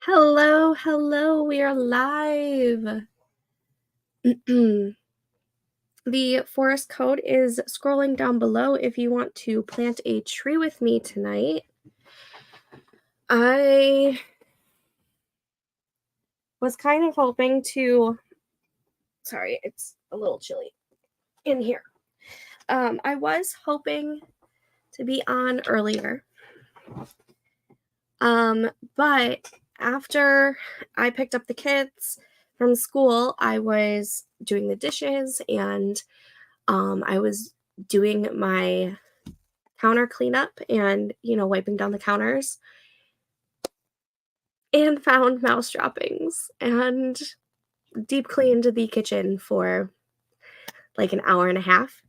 Hello, hello, we are live. The forest code is scrolling down below if you want to plant a tree with me tonight. I was kind of hoping to, sorry, it's a little chilly in here. I was hoping to be on earlier. But after I picked up the kids from school, I was doing the dishes and I was doing my counter cleanup and, wiping down the counters and found mouse droppings and deep cleaned the kitchen for like an hour and a half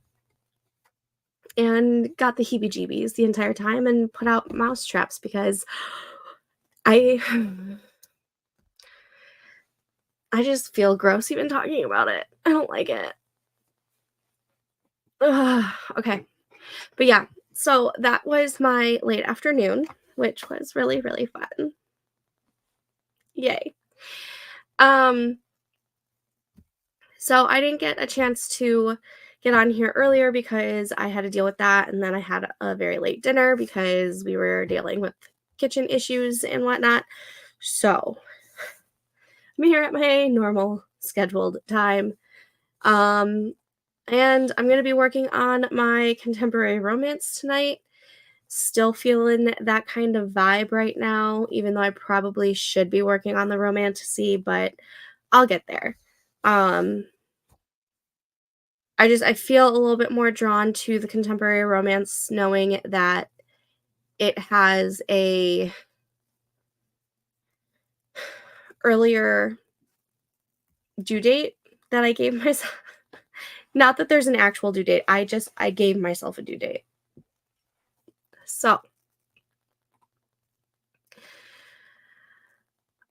and got the heebie jeebies the entire time and put out mouse traps because I I just feel gross even talking about it. I don't like it. Ugh, okay. But yeah, so that was my late afternoon, which was really, really fun. Yay. Um, so I didn't get a chance to get on here earlier because I had to deal with that, and then I had a very late dinner because we were dealing with kitchen issues and whatnot. So I'm here at my normal scheduled time. Um, and I'm going to be working on my contemporary romance tonight. Still feeling that kind of vibe right now, even though I probably should be working on the romantasy, but I'll get there. Um, I feel a little bit more drawn to the contemporary romance knowing that it has a earlier due date that I gave myself. Not that there's an actual due date. I gave myself a due date. So,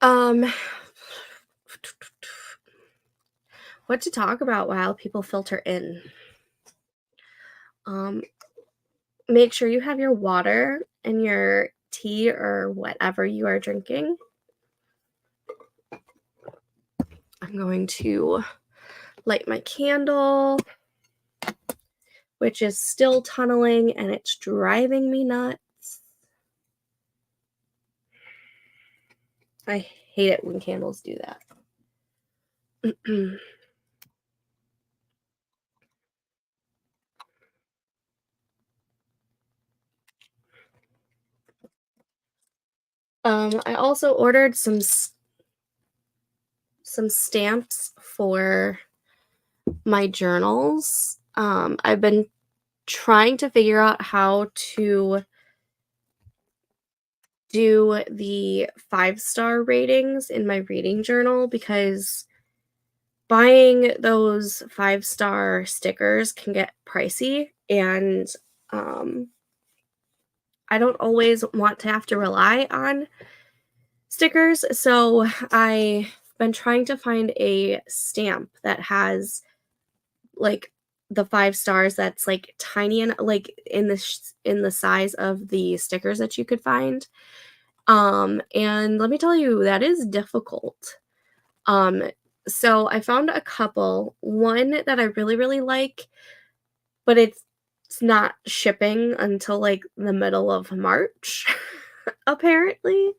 um what to talk about while people filter in. Um Make sure you have your water and your tea or whatever you are drinking. I'm going to light my candle, which is still tunneling and it's driving me nuts. I hate it when candles do that. I also ordered some stamps for my journals. I've been trying to figure out how to do the 5-star ratings in my reading journal because buying those 5-star stickers can get pricey, and I don't always want to have to rely on stickers, so I've been trying to find a stamp that has like the 5 stars that's like tiny and like in the size of the stickers that you could find. And let me tell you, that is difficult. Um, so I found a couple. One that I really, really like, but it's not shipping until like the middle of March, apparently.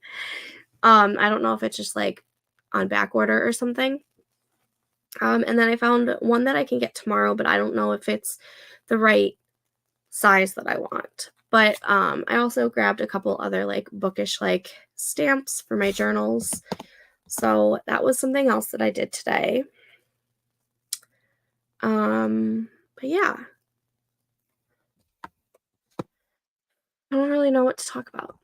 I don't know if it's just like on back order or something. And then I found one that I can get tomorrow, but I don't know if it's the right size that I want. But I also grabbed a couple other like bookish like stamps for my journals. So that was something else that I did today. But yeah, I don't really know what to talk about.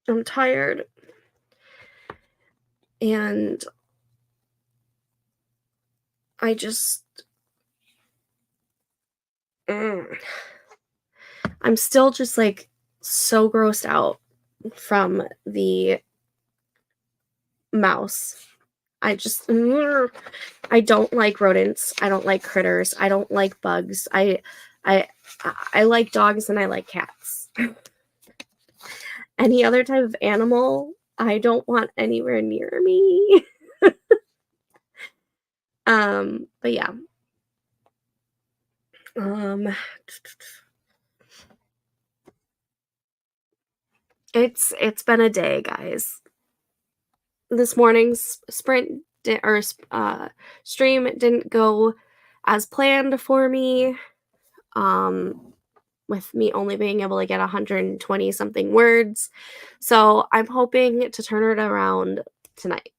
I'm tired and I just I'm still just like so grossed out from the mouse I just I don't like rodents. I don't like critters. I don't like bugs. I I like dogs and I like cats. Any other type of animal, I don't want anywhere near me. But yeah. Um it's been a day, guys. This morning's stream didn't go as planned for me. Um with me only being able to get 120 something words. So I'm hoping to turn it around tonight.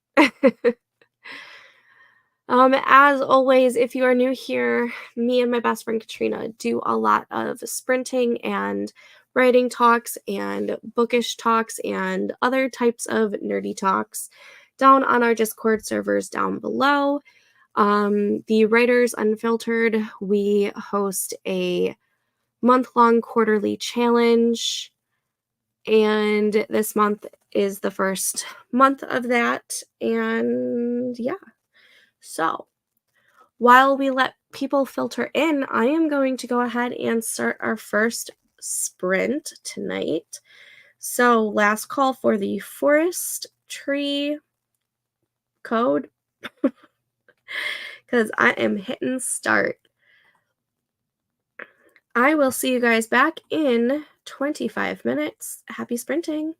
As always, if you are new here, me and my best friend Katrina do a lot of sprinting and writing talks and bookish talks and other types of nerdy talks down on our Discord servers down below. The Writers Unfiltered, we host a month-long quarterly challenge, and this month is the first month of that. And yeah, so while we let people filter in, I am going to go ahead and start our first sprint tonight. So last call for the forest tree code, because I am hitting start. I will see you guys back in 25 minutes. Happy sprinting.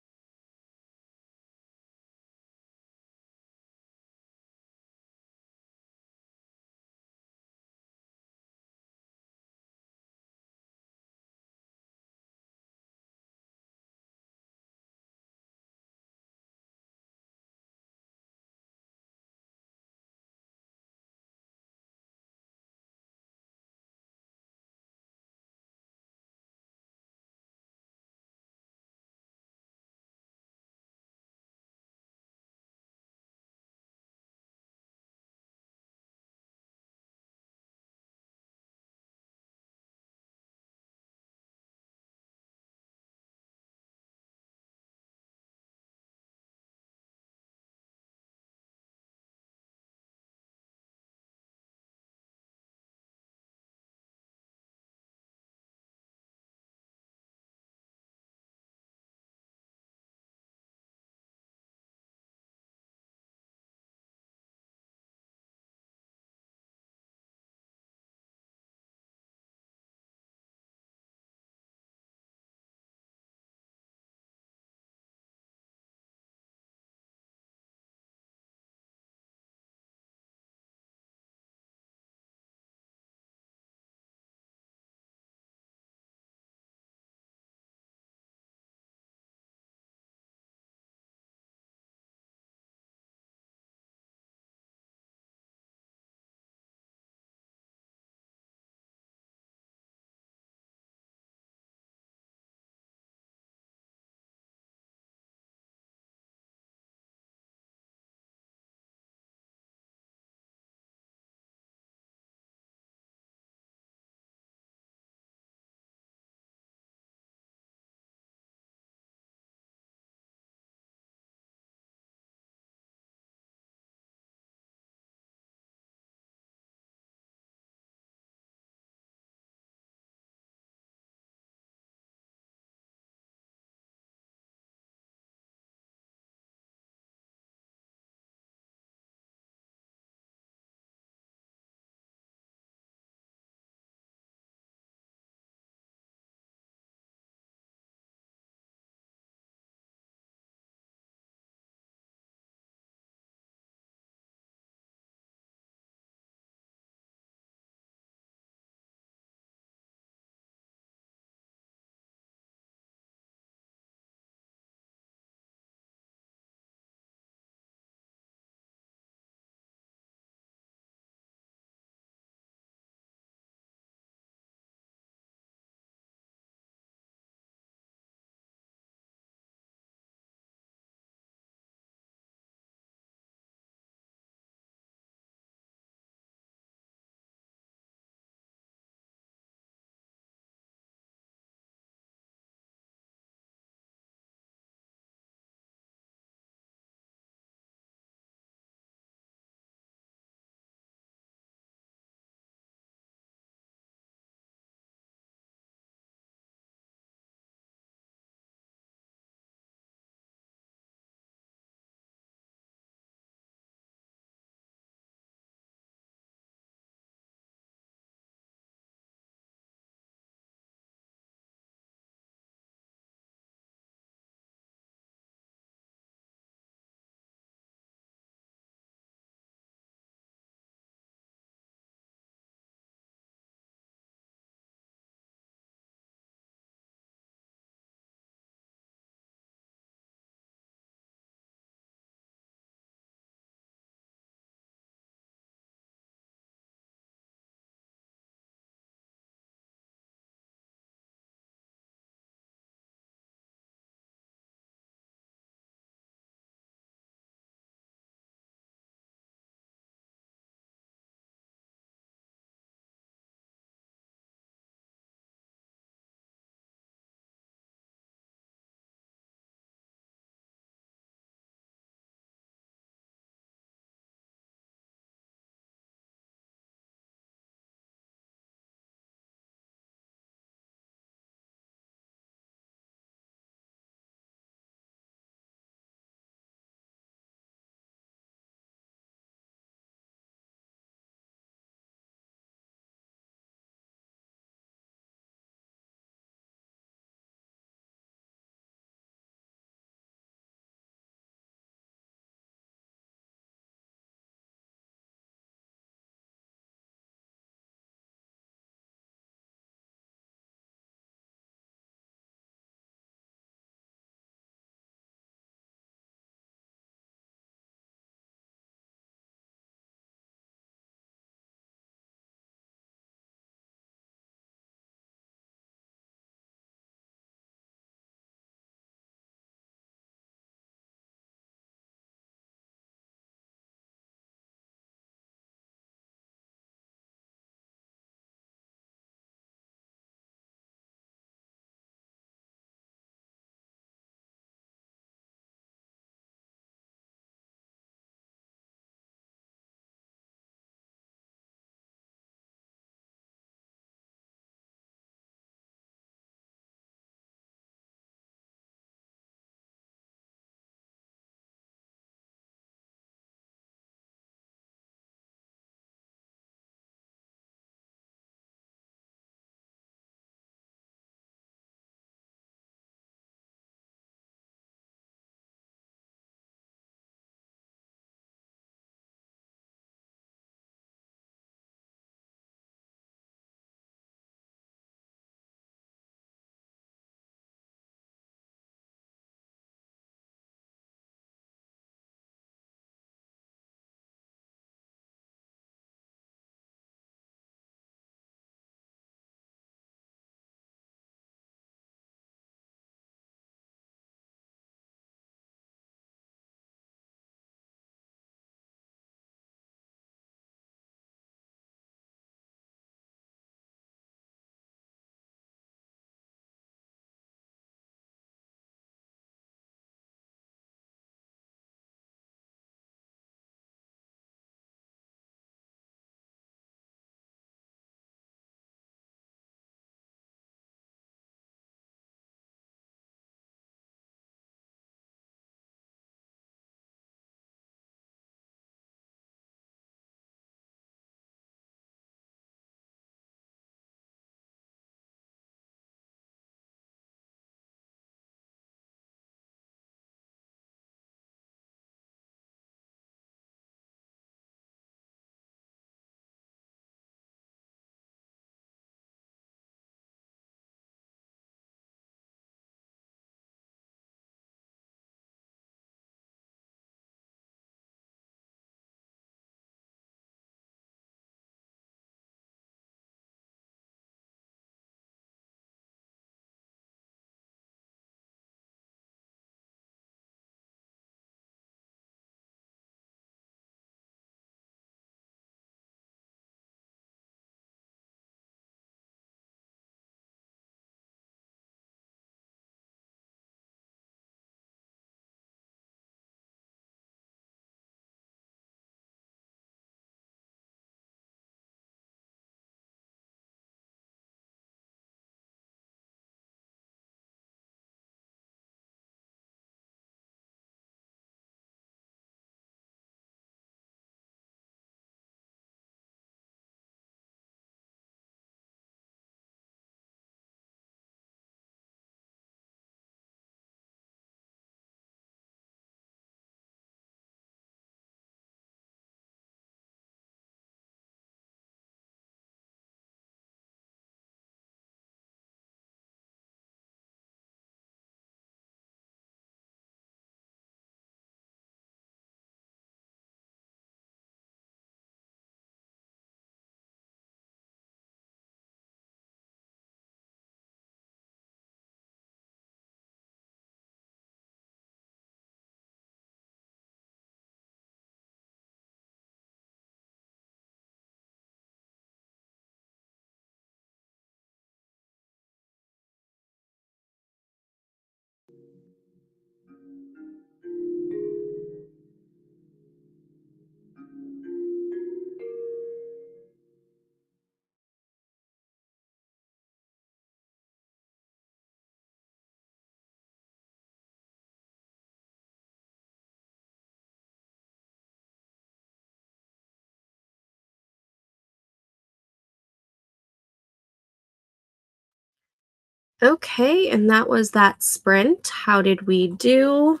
Okay, and that was that sprint. How did we do?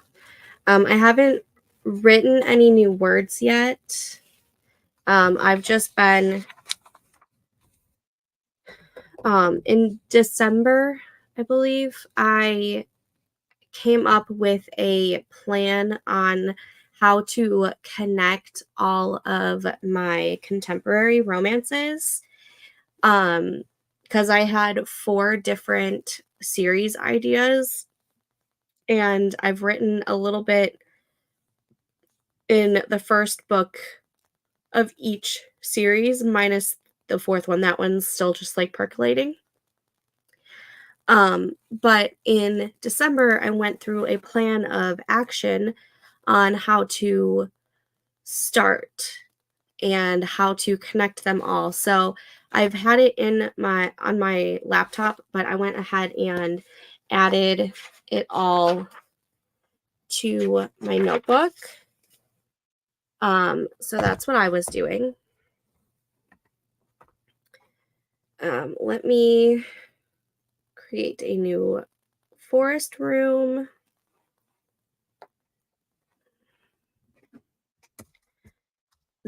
I haven't written any new words yet. I've just been in December, I believe, I came up with a plan on how to connect all of my contemporary romances. Because I had 4 different series ideas, and I've written a little bit in the first book of each series, minus the 4th one. That one's still just, like, percolating. But in December, I went through a plan of action on how to start and how to connect them all. So I've had it on my laptop, but I went ahead and added it all to my notebook. So that's what I was doing. Let me create a new forest room.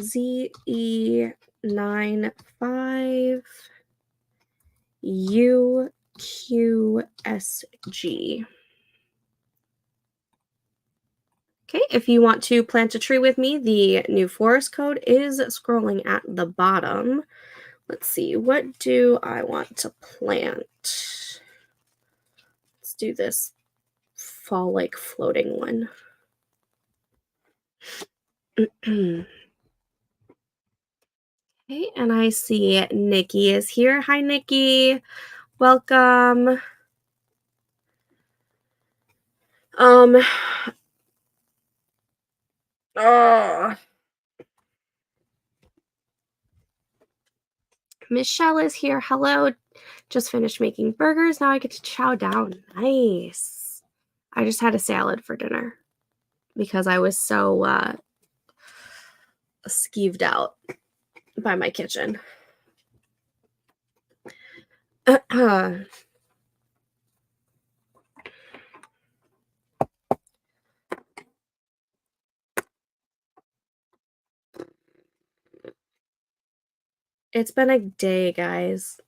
ZE95UQSG. Okay, if you want to plant a tree with me, the new forest code is scrolling at the bottom. Let's see, what do I want to plant? Let's do this fall like floating one. Okay, and I see Nikki is here. Hi, Nikki. Welcome. Oh, Michelle is here. Hello. Just finished making burgers. Now I get to chow down. Nice. I just had a salad for dinner because I was so skeeved out by my kitchen. It's been a day, guys.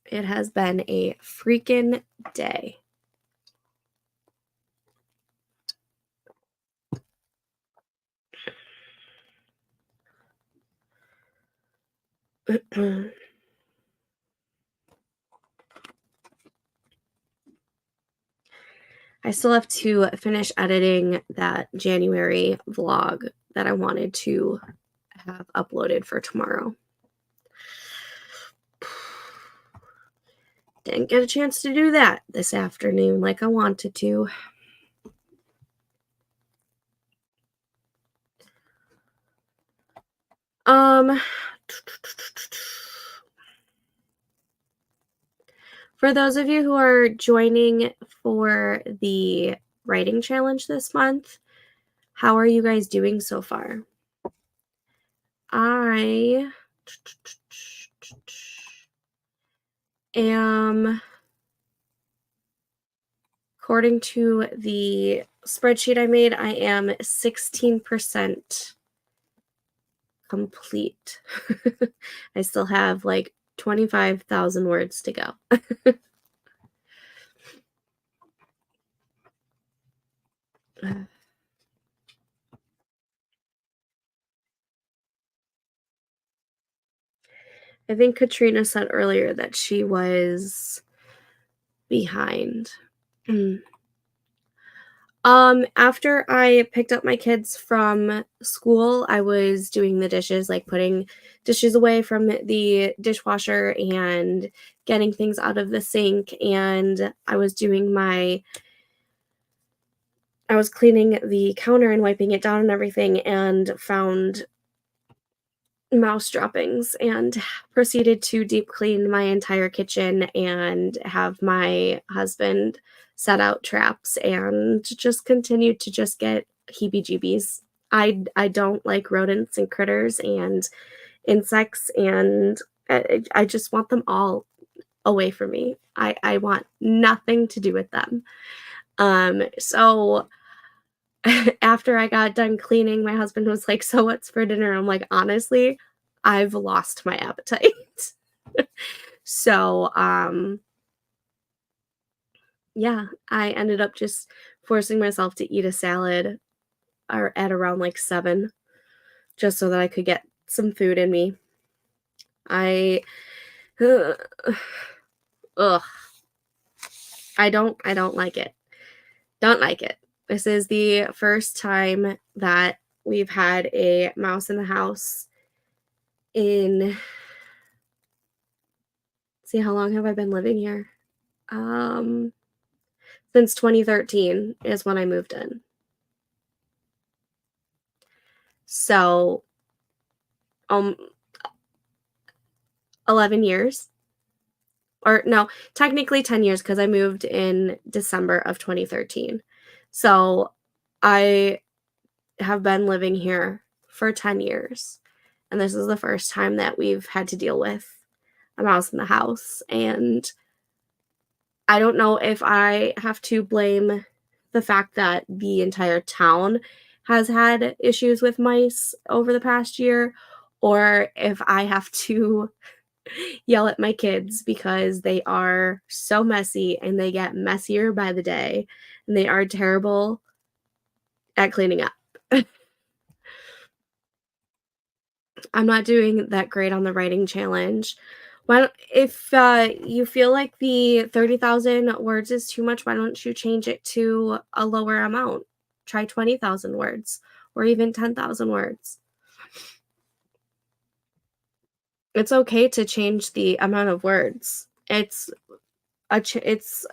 It has been a freaking day. I still have to finish editing that January vlog that I wanted to have uploaded for tomorrow. Didn't get a chance to do that this afternoon like I wanted to. For those of you who are joining for the writing challenge this month, how are you guys doing so far? I am, according to the spreadsheet I made, I am 16% complete. I still have like 25,000 words to go. I think Katrina said earlier that she was behind. After I picked up my kids from school, I was doing the dishes, like putting dishes away from the dishwasher and getting things out of the sink, and I was cleaning the counter and wiping it down and everything, and found mouse droppings and proceeded to deep clean my entire kitchen and have my husband set out traps and just continued to just get heebie-jeebies. I don't like rodents and critters and insects, and I just want them all away from me. I want nothing to do with them. So after I got done cleaning, my husband was like, "So what's for dinner?" I'm like, "Honestly, I've lost my appetite." So, yeah, I ended up just forcing myself to eat a salad or at around like 7 just so that I could get some food in me. I ugh, I don't like it. Don't like it. This is the first time that we've had a mouse in the house in see how long have I been living here? Um, since 2013 is when I moved in. So, um 11 years. Or no, technically 10 years because I moved in December of 2013. So, I have been living here for 10 years, and this is the first time that we've had to deal with a mouse in the house, and I don't know if I have to blame the fact that the entire town has had issues with mice over the past year, or if I have to yell at my kids because they are so messy and they get messier by the day, and they are terrible at cleaning up. I'm not doing that great on the writing challenge. Why don't if, you feel like the 30,000 words is too much, why don't you change it to a lower amount? Try 20,000 words or even 10,000 words. It's okay to change the amount of words. It's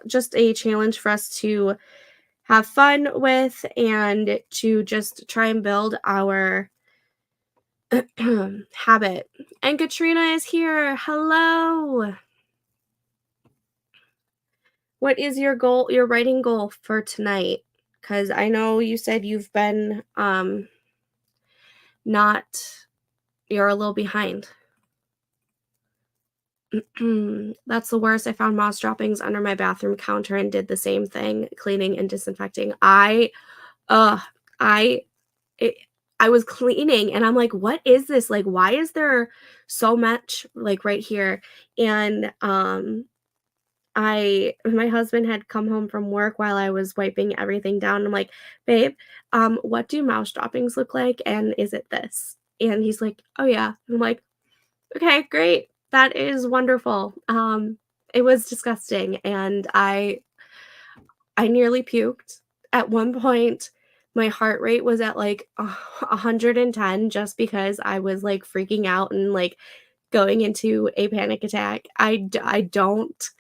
just a challenge for us to have fun with and to just try and build our habit. And Katrina is here. Hello. What is your writing goal for tonight? Because I know you said you've been not you're a little behind. That's the worst. I found mouse droppings under my bathroom counter and did the same thing, cleaning and disinfecting. Uh, I it, I was cleaning and I'm like, what is this? Like, why is there so much like right here? And my husband had come home from work while I was wiping everything down. I'm like, babe, what do mouse droppings look like? And is it this? And he's like, oh yeah. And I'm like, okay, great. That is wonderful. It was disgusting, and I nearly puked. At one point, my heart rate was at like 110 just because I was like freaking out and like going into a panic attack. I don't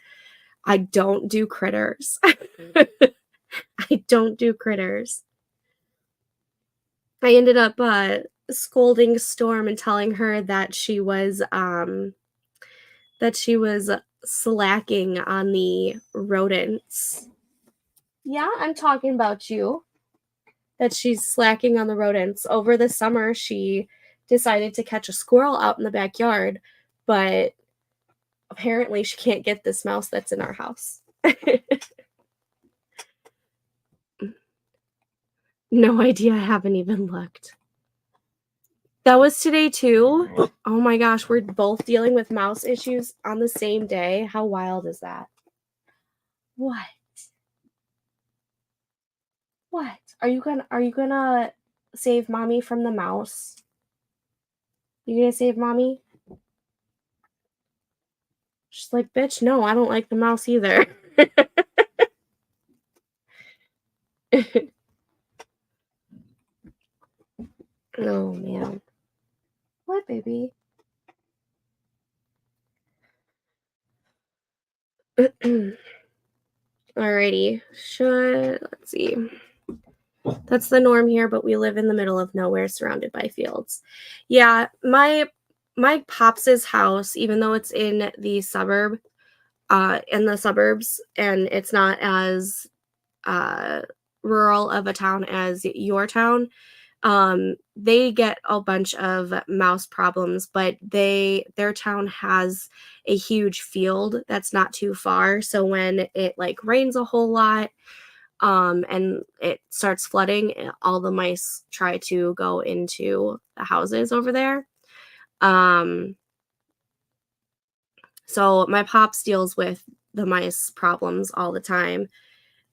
do critters. I don't do critters. I ended up scolding Storm and telling her that she was slacking on the rodents. Yeah, I'm talking about you. That she's slacking on the rodents. Over the summer, she decided to catch a squirrel out in the backyard, but apparently she can't get this mouse that's in our house. No idea. I haven't even looked. That was today too. Oh my gosh, we're both dealing with mouse issues on the same day. How wild is that? What? What? Are you gonna save mommy from the mouse? You gonna save mommy? She's like, bitch, no, I don't like the mouse either. Oh man. What, baby? Alrighty. Let's see. That's the norm here, but we live in the middle of nowhere surrounded by fields. Yeah, my pops's house, even though it's in the suburbs, and it's not as uh rural of a town as your town, They get a bunch of mouse problems, but their town has a huge field that's not too far, so when it, like, rains a whole lot, and it starts flooding, all the mice try to go into the houses over there. Um, so my pops deals with the mice problems all the time.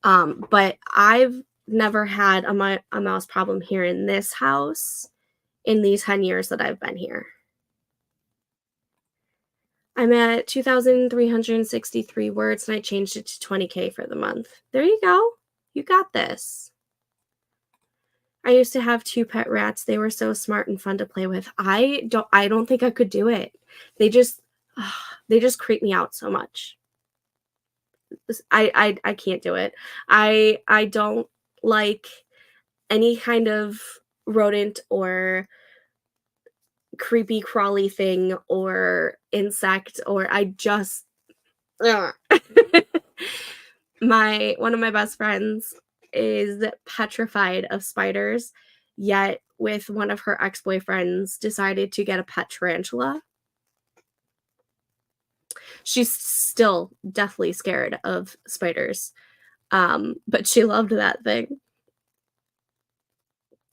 But I've never had a mouse problem here in this house in these 10 years that I've been here. I'm at 2,363 words and I changed it to 20K for the month. There you go. You got this. I used to have 2 pet rats. They were so smart and fun to play with. I don't think I could do it. They just they just creep me out so much. I can't do it. I don't like any kind of rodent or creepy crawly thing or insect or I just ugh. My one of my best friends is petrified of spiders, yet with one of her ex-boyfriends decided to get a pet tarantula. She's still deathly scared of spiders, but she loved that thing.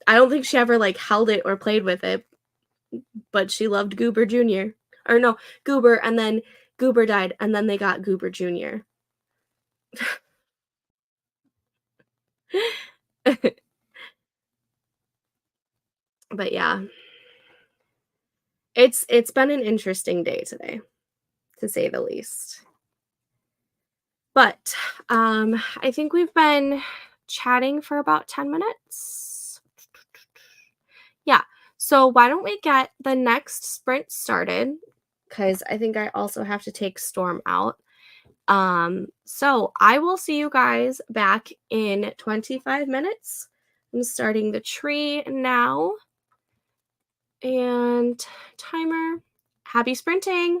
I don't think she ever, like, held it or played with it, but she loved Goober Jr. Or no, Goober, and then Goober died, and then they got Goober Jr. But yeah, it's been an interesting day today, to say the least. But, I think we've been chatting for about 10 minutes. Yeah, so why don't we get the next sprint started? Because I think I also have to take Storm out. So I will see you guys back in 25 minutes. I'm starting the tree now. And timer. Happy sprinting.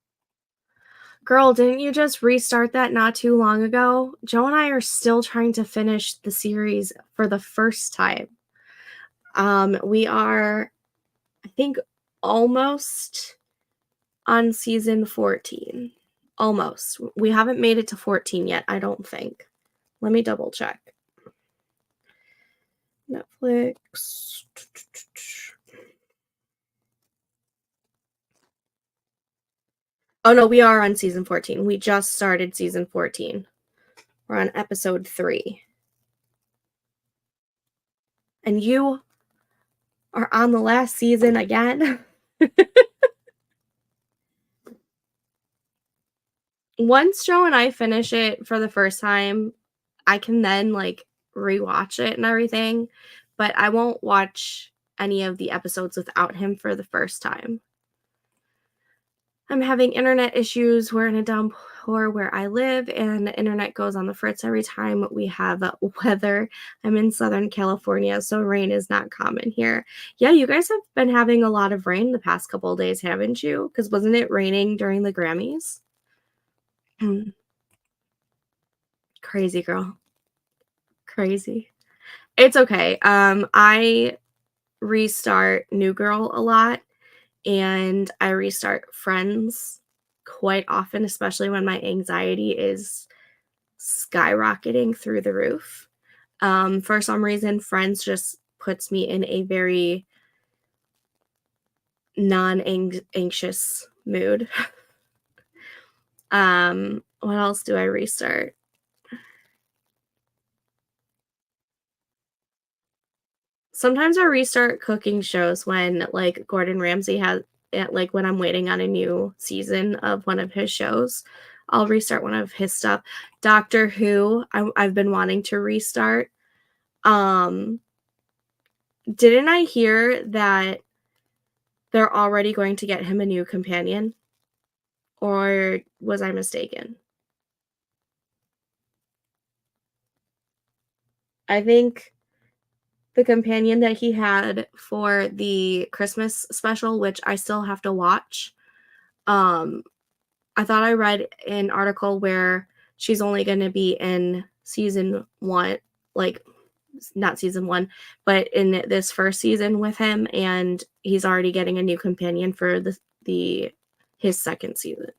Girl, didn't you just restart that not too long ago? Joe and I are still trying to finish the series for the first time. We are, I think, almost on season 14. Almost. We haven't made it to 14 yet, I don't think. Let me double check. Netflix. Oh no, we are on season 14. We just started season 14. We're on episode 3. And you are on the last season again. Once Joe and I finish it for the first time, I can then like rewatch it and everything, but I won't watch any of the episodes without him for the first time. I'm having internet issues. We're in a downpour where I live, and the internet goes on the fritz every time we have weather. I'm in Southern California, so rain is not common here. Yeah, you guys have been having a lot of rain the past couple of days, haven't you? Because wasn't it raining during the Grammys? Crazy girl. Crazy. It's okay. I restart New Girl a lot, and I restart Friends quite often, especially when my anxiety is skyrocketing through the roof. For some reason, Friends just puts me in a very non-anxious mood. What else do I restart? Sometimes I restart cooking shows when, like, Gordon Ramsay has like, when I'm waiting on a new season of one of his shows, I'll restart one of his stuff. Doctor Who, I've been wanting to restart. Um, didn't I hear that they're already going to get him a new companion? Or was I mistaken? I think the companion that he had for the Christmas special, which I still have to watch, um, I thought I read an article where she's only gonna be in season 1, like, not season 1, but in this first season with him, and he's already getting a new companion for the his second season.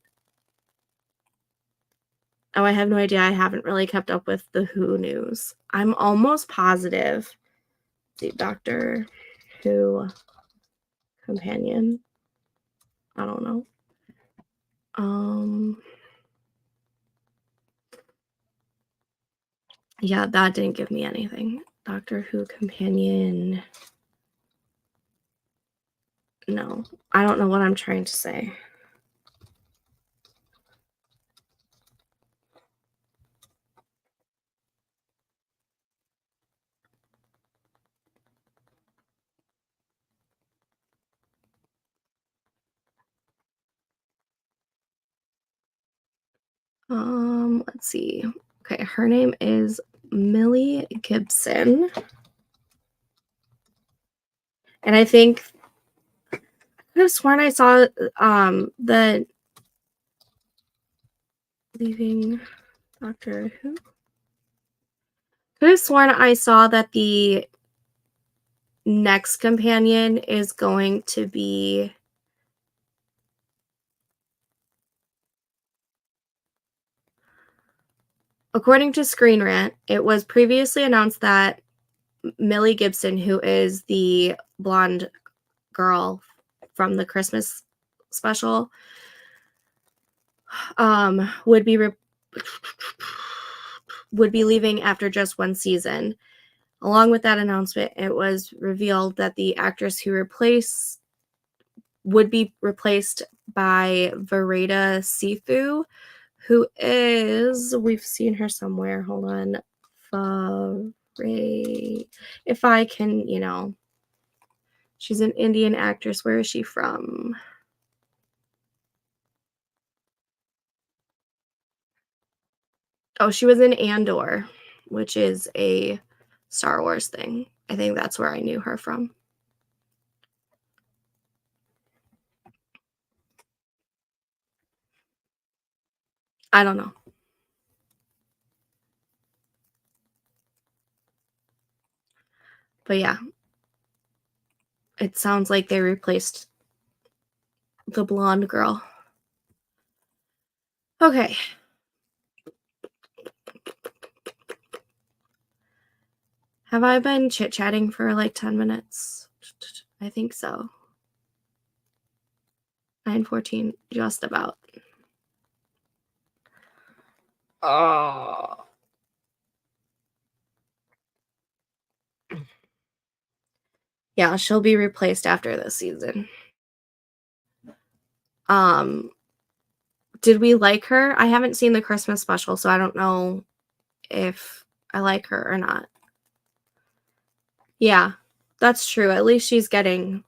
Oh, I have no idea. I haven't really kept up with the Who news. I'm almost positive the Doctor Who companion. I don't know. Um, yeah, that didn't give me anything. Doctor Who companion. No, I don't know what I'm trying to say. Let's see. Okay, her name is Millie Gibson. And I think I could have sworn I saw the leaving Doctor Who. Could have sworn I saw that the next companion is going to be according to Screen Rant, it was previously announced that Millie Gibson, who is the blonde girl from the Christmas special, would be leaving after just one season. Along with that announcement, it was revealed that the actress who would be replaced by Vereda Sifu, who is, we've seen her somewhere. Hold on. If I can, she's an Indian actress. Where is she from? Oh, she was in Andor, which is a Star Wars thing. I think that's where I knew her from. I don't know. But yeah, it sounds like they replaced the blonde girl. Okay. Have I been chit-chatting for like 10 minutes? I think so. 9:14, just about. Oh. Yeah, she'll be replaced after this season. Um, did we like her? I haven't seen the Christmas special, so I don't know if I like her or not. Yeah, that's true. At least she's getting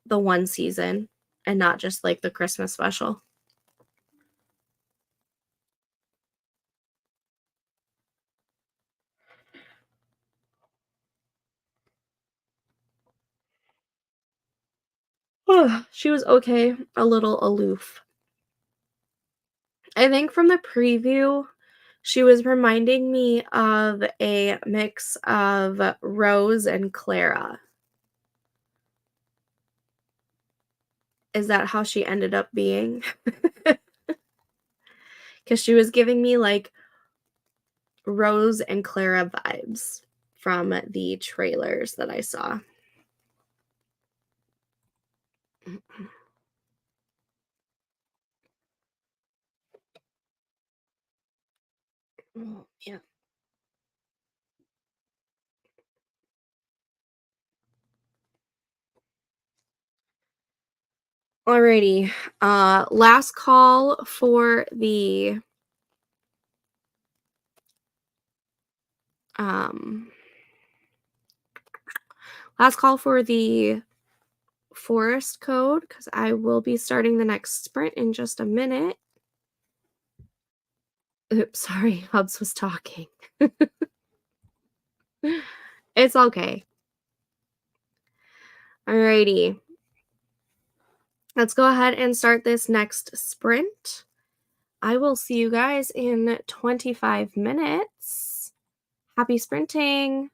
the one season and not just like the Christmas special. She was okay, a little aloof. I think from the preview, she was reminding me of a mix of Rose and Clara. Is that how she ended up being? Because she was giving me like Rose and Clara vibes from the trailers that I saw. Oh, yeah. Alrighty. Last call for the um last call for the forest code because I will be starting the next sprint in just a minute. Oops, sorry, Hubs was talking. It's okay. Alrighty. Let's go ahead and start this next sprint. I will see you guys in 25 minutes. Happy sprinting.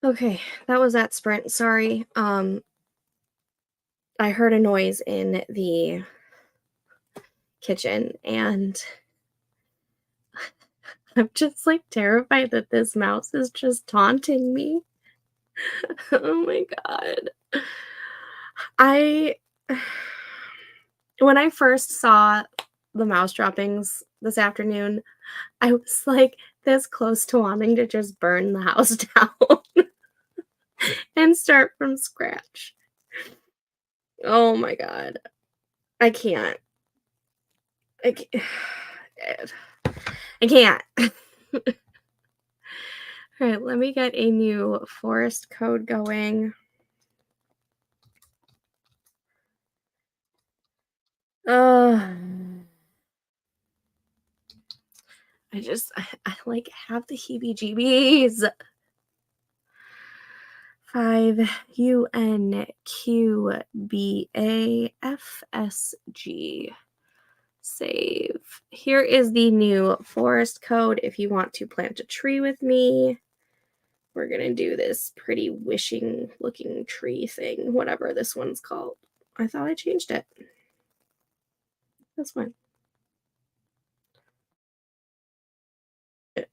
Okay, that was that sprint. Sorry. I heard a noise in the kitchen and I'm just like terrified that this mouse is just taunting me. Oh my god. I when I first saw the mouse droppings this afternoon, I was like this close to wanting to just burn the house down and start from scratch. Oh my god. I can't. I can't. I can't. All right, let me get a new forest code going. Uh, I like have the heebie-jeebies. 5UNQBAFSG. Save. Here is the new forest code if you want to plant a tree with me. We're going to do this pretty wishing looking tree thing, whatever this one's called. I thought I changed it. This one. To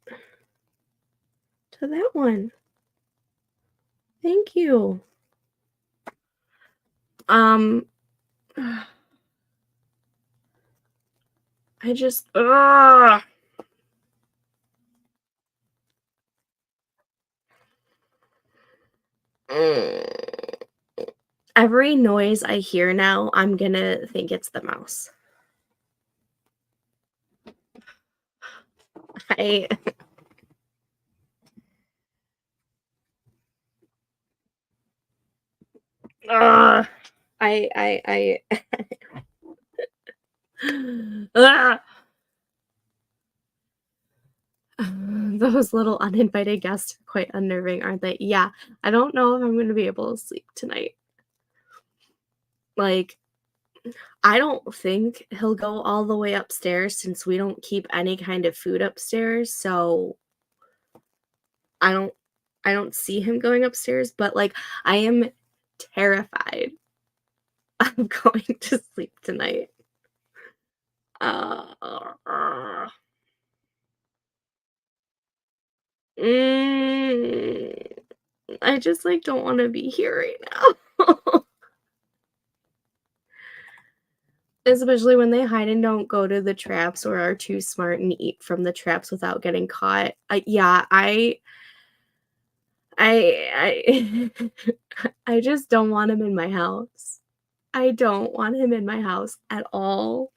that one. Thank you. Um I just Mm. Every noise I hear now, I'm gonna think it's the mouse. I Ugh. I Ugh. Those little uninvited guests are quite unnerving, aren't they? Yeah, I don't know if I'm gonna be able to sleep tonight. Like, I don't think he'll go all the way upstairs since we don't keep any kind of food upstairs, so I don't I don't see him going upstairs, but, like, I am terrified of going to sleep tonight. Uh, mm, I just, like, don't wanna be here right now. Especially when they hide and don't go to the traps or are too smart and eat from the traps without getting caught. Yeah, I I just don't want him in my house. I don't want him in my house at all.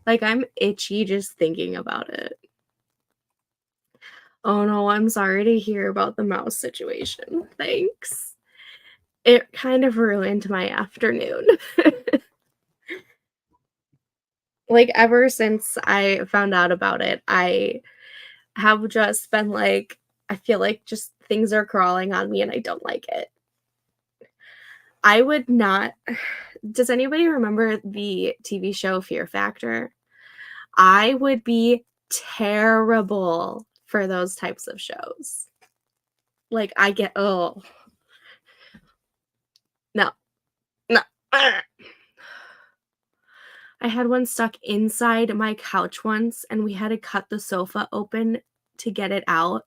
Like, I'm itchy just thinking about it. Oh, no, I'm sorry to hear about the mouse situation. Thanks. It kind of ruined my afternoon. Like, ever since I found out about it, I have just been like, I feel like just things are crawling on me and I don't like it. I would not does anybody remember the TV show Fear Factor? I would be terrible for those types of shows. Like, I get oh, no, no. I had one stuck inside my couch once, and we had to cut the sofa open to get it out.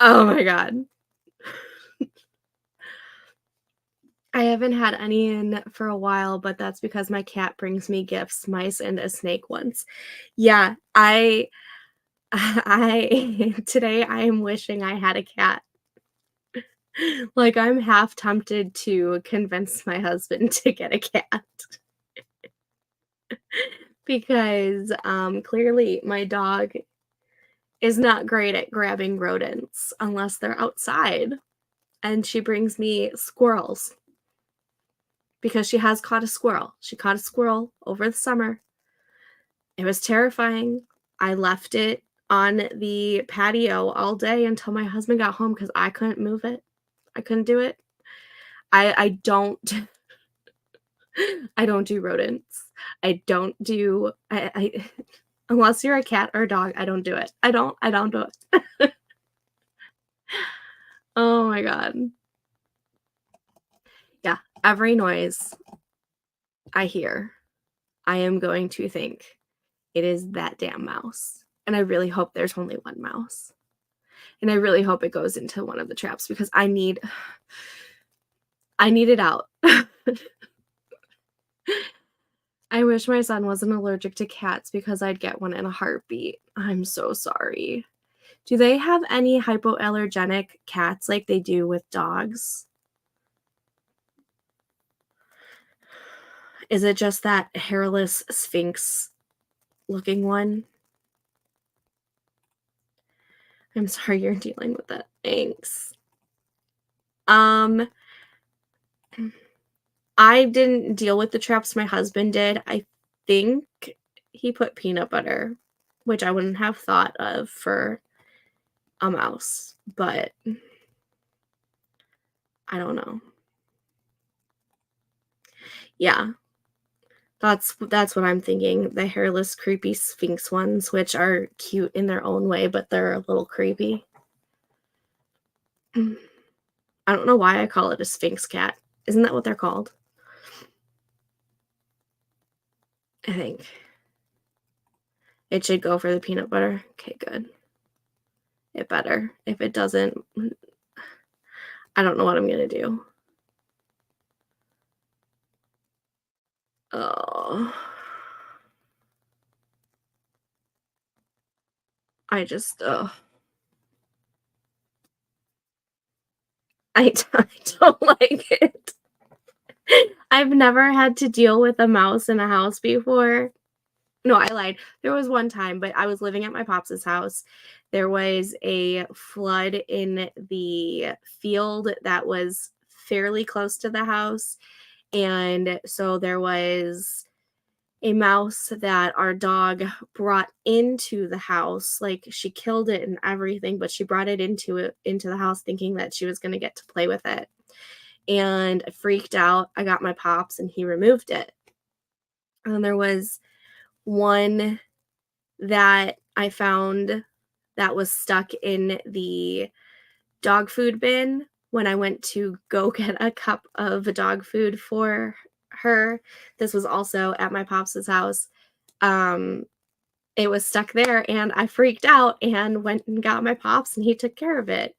Oh my god. I haven't had any in for a while, but that's because my cat brings me gifts, mice and a snake once. Yeah, I I today I am wishing I had a cat. Like, I'm half tempted to convince my husband to get a cat because, clearly my dog is not great at grabbing rodents unless they're outside, and she brings me squirrels because she has caught a squirrel. She caught a squirrel over the summer. It was terrifying. I left it on the patio all day until my husband got home because I couldn't move it. I couldn't do it. I don't I don't do rodents. I don't do I Unless you're a cat or a dog, I don't do it. I don't do it. Oh my god. Yeah, every noise I hear, I am going to think it is that damn mouse. And I really hope there's only one mouse. And I really hope it goes into one of the traps because I need it out. I wish my son wasn't allergic to cats because I'd get one in a heartbeat. I'm so sorry. Do they have any hypoallergenic cats like they do with dogs? Is it just that hairless sphinx looking one? I'm sorry you're dealing with that. Thanks. Um, I didn't deal with the traps, my husband did. I think he put peanut butter, which I wouldn't have thought of for a mouse, but I don't know. Yeah, that's what I'm thinking. The hairless, creepy sphinx ones, which are cute in their own way, but they're a little creepy. I don't know why I call it a sphinx cat. Isn't that what they're called? I think. It should go for the peanut butter. Okay, good. It better. If it doesn't, I don't know what I'm gonna do. Oh. I just, I don't like it. I've never had to deal with a mouse in a house before. No, I lied. There was one time, but I was living at my pops's house. There was a flood in the field that was fairly close to the house, and so there was a mouse that our dog brought into the house. Like, she killed it and everything, but she brought it into the house thinking that she was gonna get to play with it, and I freaked out. I got my pops, and he removed it. And there was one that I found that was stuck in the dog food bin when I went to go get a cup of dog food for her. This was also at my pops's house. Um, it was stuck there, and I freaked out and went and got my pops, and he took care of it.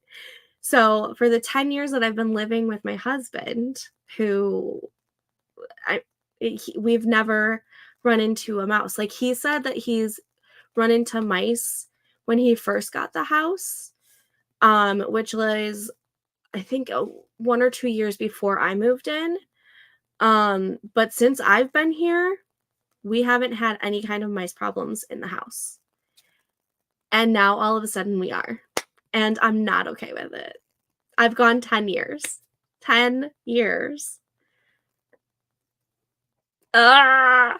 So for the 10 years that I've been living with my husband, who I we've never run into a mouse. Like, he said that he's run into mice when he first got the house, which was, I think, 1 or 2 years before I moved in. But since I've been here, we haven't had any kind of mice problems in the house. And now all of a sudden we are. And I'm not okay with it. I've gone 10 years. 10 years. Ah!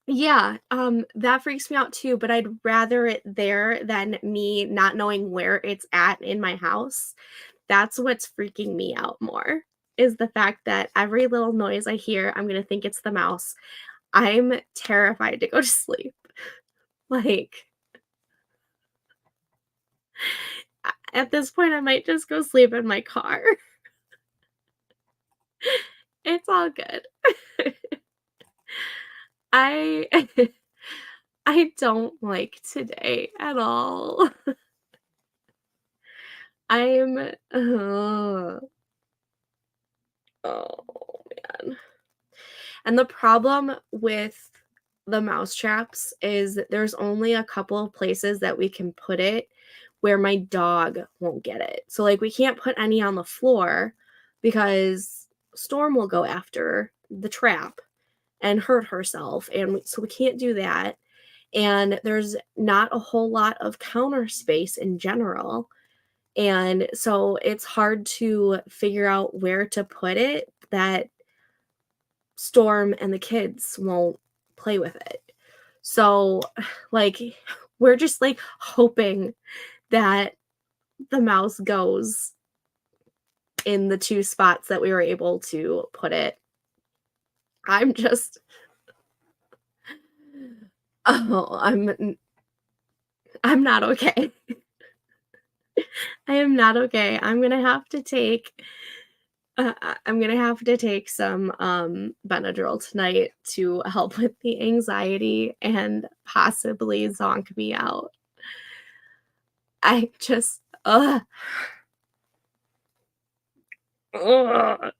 Yeah, that freaks me out too, but I'd rather it there than me not knowing where it's at in my house. That's what's freaking me out more, is the fact that every little noise I hear, I'm gonna think it's the mouse. I'm terrified to go to sleep. Like, at this point, I might just go sleep in my car. It's all good. I I don't like today at all. I'm oh man. And the problem with the mouse traps is that there's only a couple of places that we can put it where my dog won't get it. So, like, we can't put any on the floor because Storm will go after the trap and hurt herself, and so we can't do that. And there's not a whole lot of counter space in general. And so it's hard to figure out where to put it that Storm and the kids won't play with it. So, like, we're just like hoping that the mouse goes in the two spots that we were able to put it. I'm just Oh, I'm not okay. I am not okay. I'm gonna have to take some, Benadryl tonight to help with the anxiety and possibly zonk me out. I just ugh. Ugh.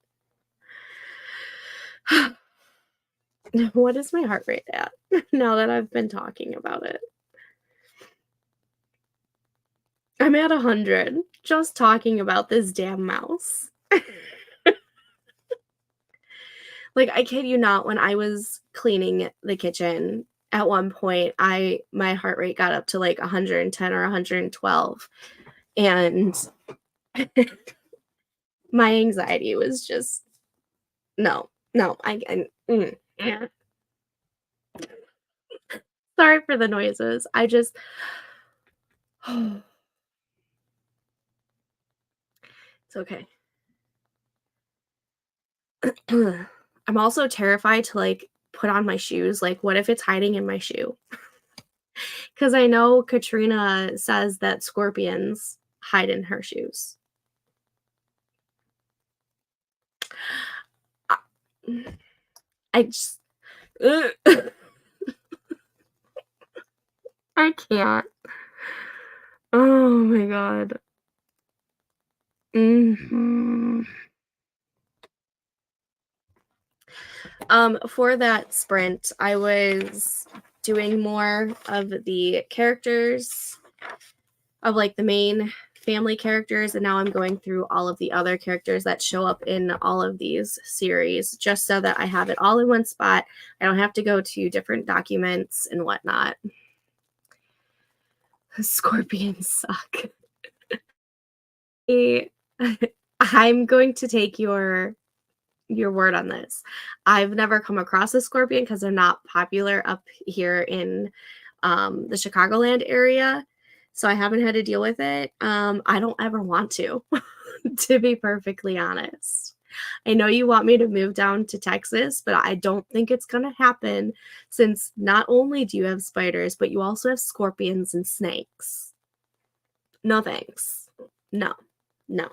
What is my heart rate at now that I've been talking about it? I'm at 100 just talking about this damn mouse. Like, I kid you not, when I was cleaning the kitchen, at one point, I my heart rate got up to, like, 110 or 112, and my anxiety was just no, no, eh. Sorry for the noises. I just it's okay. I'm also terrified to, like, put on my shoes, like, what if it's hiding in my shoe? Because I know Katrina says that scorpions hide in her shoes. I I just I can't. Oh my god. Mhm. For that sprint, I was doing more of the characters of, like, the main family characters, and now I'm going through all of the other characters that show up in all of these series just so that I have it all in one spot. I don't have to go to different documents and whatnot. Scorpions suck. Eh, I'm going to take your word on this. I've never come across a scorpion because 'cause they're not popular up here in, the Chicagoland area, so I haven't had to deal with it. I don't ever want to be perfectly honest. I know you want me to move down to Texas, but I don't think it's gonna happen since not only do you have spiders, but you also have scorpions and snakes. No thanks. No. No.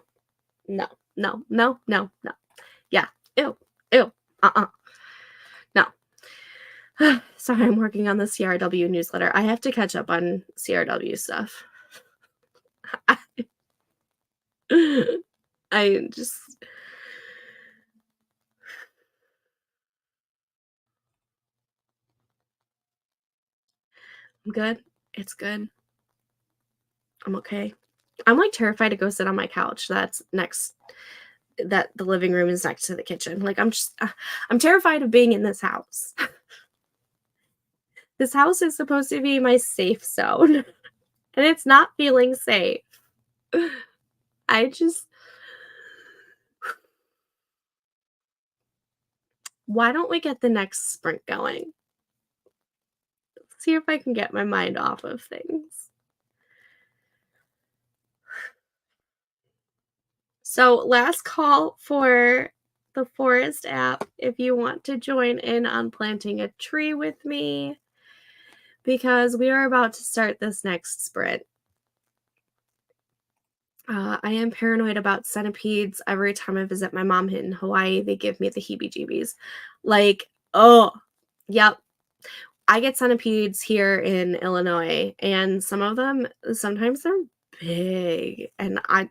No. No. No. No. No. Yeah. Ew. Ew. Uh-uh. No. Sorry, I'm working on the CRW newsletter. I have to catch up on CRW stuff. I just I'm good. It's good. I'm okay. I'm, like, terrified to go sit on my couch that the living room is next to the kitchen. Like, I'm terrified of being in this house. This house is supposed to be my safe zone, and it's not feeling safe. I just why don't we get the next sprint going? See if I can get my mind off of things. So, last call for the forest app if you want to join in on planting a tree with me because we are about to start this next sprint. I am paranoid about centipedes. Every time I visit my mom in Hawaii, they give me the heebie jeebies. Like, oh, yep. I get centipedes here in Illinois, and some of them, sometimes they're big, and I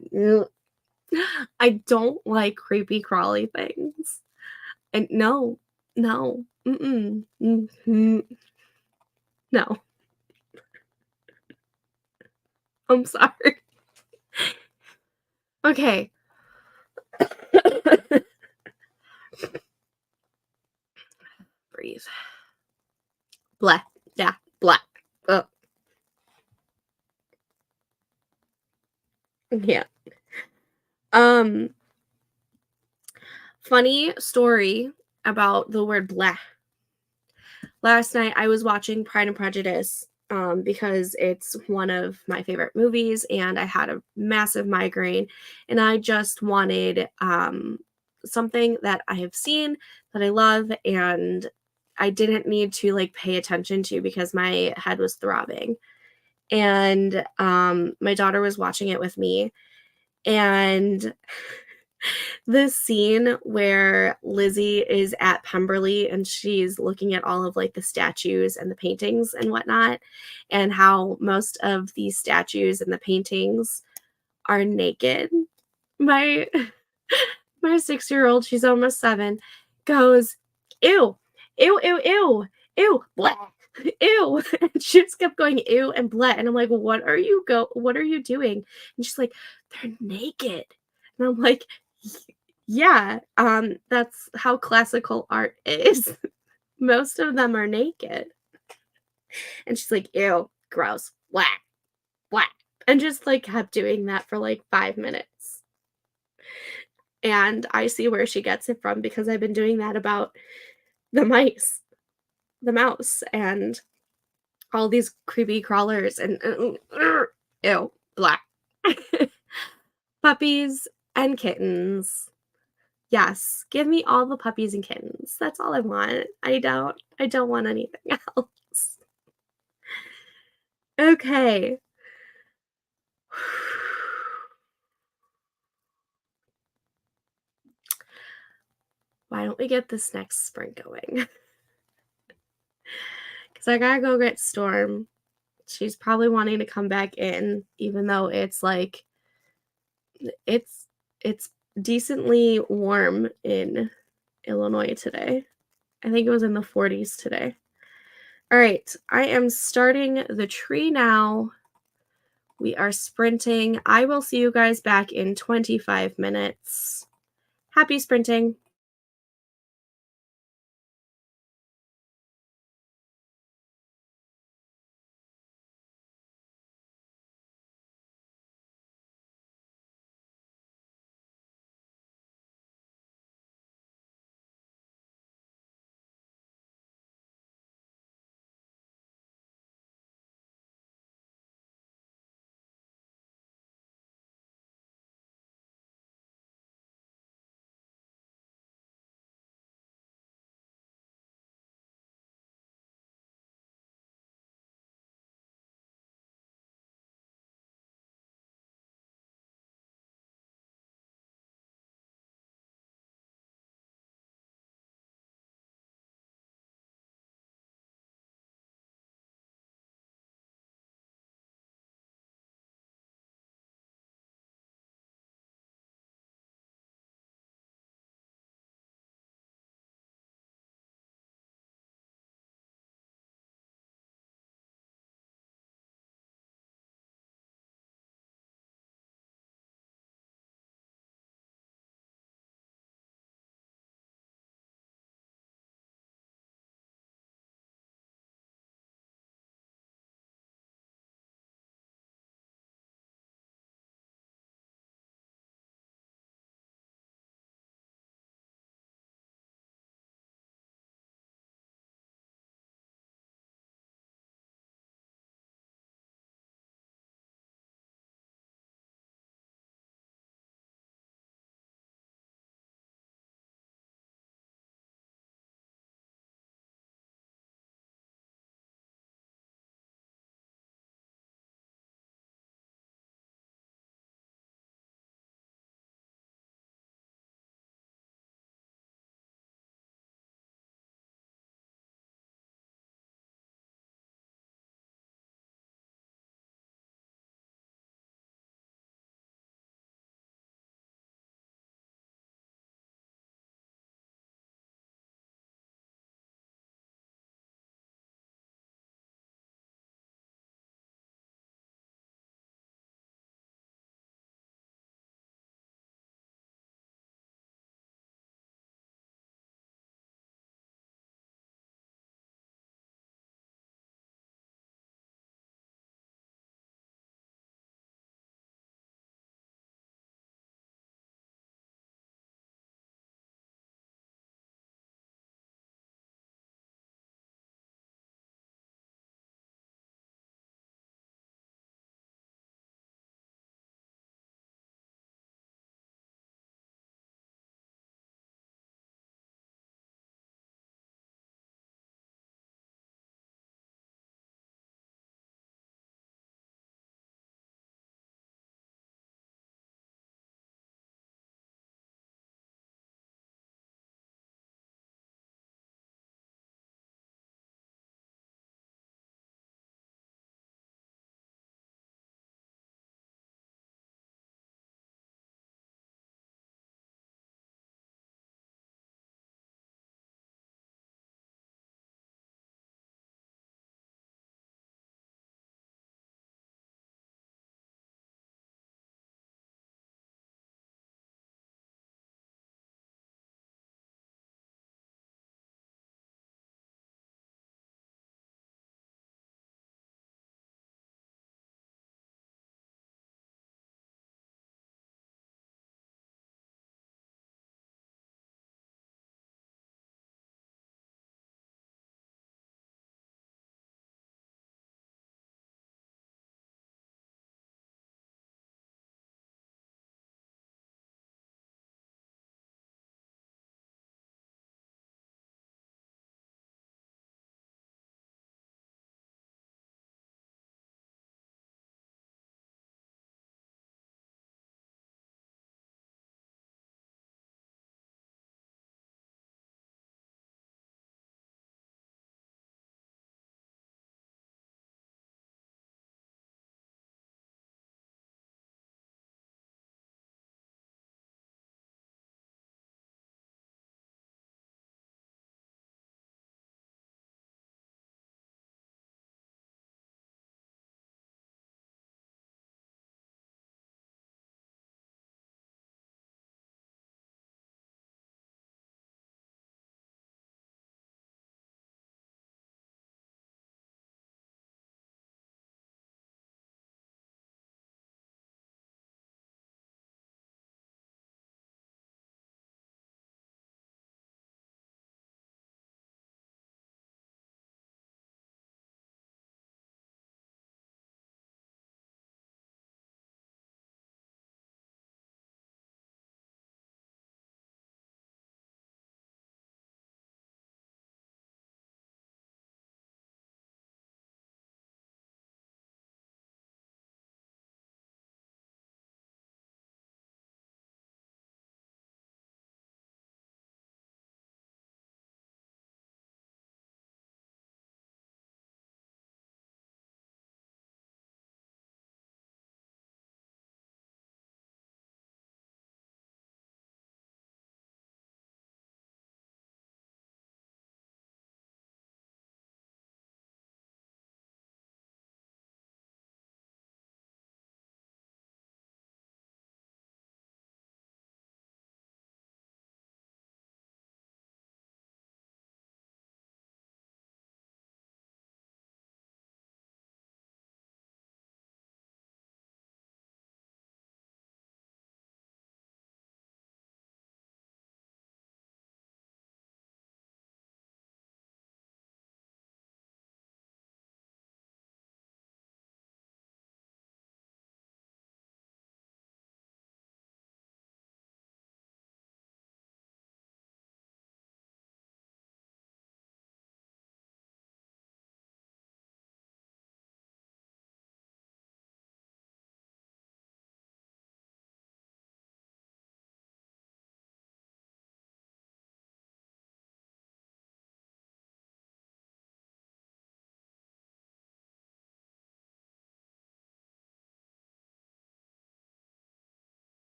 don't like creepy crawly things. And no, no, mm-mm, mhm, no, I'm sorry. Okay. Breathe. Blah. Yeah. Blah. Oh, yeah. Um, Funny story about the word blah. Last night I was watching Pride and Prejudice because it's one of my favorite movies, and I had a massive migraine, and I just wanted something that I have seen that I love, and I didn't need to, like, pay attention to because my head was throbbing. And, my daughter was watching it with me, and this scene where Lizzie is at Pemberley and she's looking at all of, like, the statues and the paintings and whatnot, and how most of these statues and the paintings are naked. My my 6-year-old, she's almost 7, goes, "Ew, ew, ew, ew, ew, blah, ew." And she just kept going, "Ew," and "blah," and I'm like, what are you doing?" And she's like, "They're naked." And I'm like, "Y yeah, that's how classical art is." Most of them are naked. And she's like, "Ew, gross, blah, blah," and just, like, kept doing that for, like, 5 minutes. And I see where she gets it from because I've been doing that about the mice, the mouse, and all these creepy crawlers and ew, black. Puppies and kittens. Yes, give me all the puppies and kittens. That's all I want. I don't want anything else. Okay. Why don't we get this next sprint going? Because I gotta go get Storm. She's probably wanting to come back in, even though it's like it's it's decently warm in Illinois today. I think it was in the 40s today. All right, I am starting the tree now. We are sprinting. I will see you guys back in 25 minutes. Happy sprinting.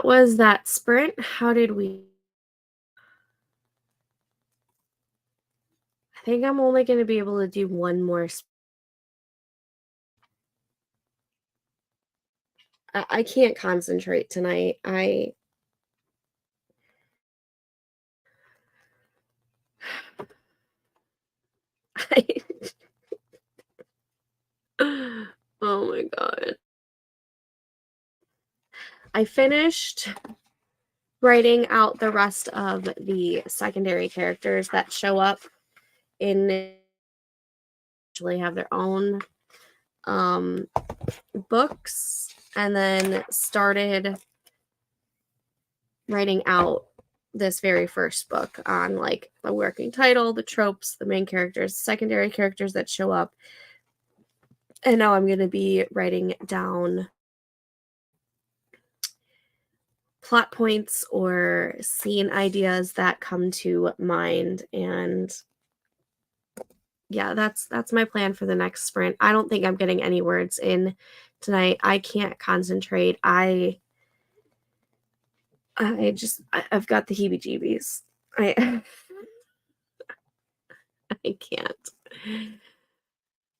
was that sprint? How did we? I think I'm only going to be able to do one more. I can't concentrate tonight. Oh my God. I finished writing out the rest of the secondary characters that show up in actually have their own books, and then started writing out this very first book on like the working title, the tropes, the main characters, secondary characters that show up. And now I'm going to be writing down plot points or scene ideas that come to mind. And yeah, that's my plan for the next sprint. I don't think I'm getting any words in tonight. I can't concentrate. I've got the heebie-jeebies. I can't.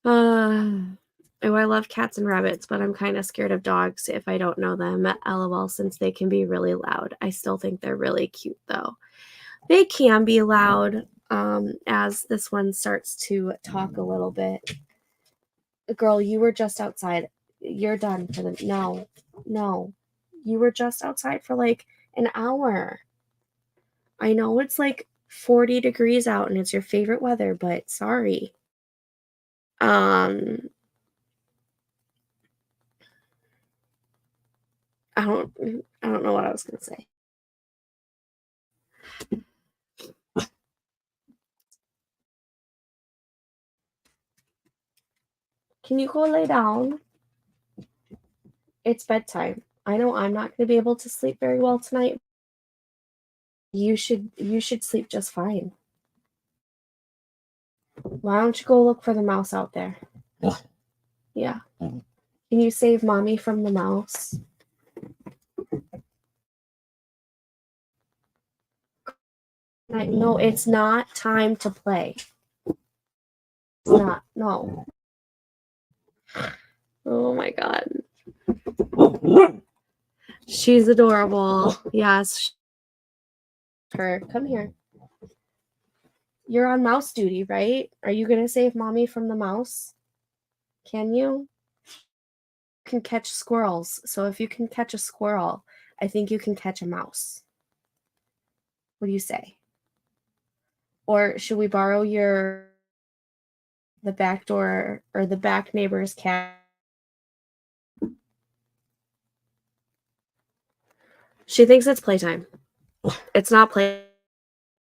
Oh, I love cats and rabbits, but I'm kind of scared of dogs if I don't know them. LOL, since they can be really loud. I still think they're really cute, though. They can be loud as this one starts to talk a little bit. Girl, you were just outside. You're done for the... No. You were just outside for like an hour. I know it's like 40 degrees out and it's your favorite weather, but sorry. I don't know what I was gonna say. Can you go lay down? It's bedtime. I know I'm not gonna be able to sleep very well tonight. You should sleep just fine. Why don't you go look for the mouse out there? Yeah. Can you save mommy from the mouse? No, it's not time to play. It's not. No. Oh my God. She's adorable. Yes. Her. Come here. You're on mouse duty, right? Are you going to save mommy from the mouse? Can you? You can catch squirrels. So if you can catch a squirrel, I think you can catch a mouse. What do you say? Or should we borrow the back door or the back neighbor's cat? She thinks it's playtime. It's not play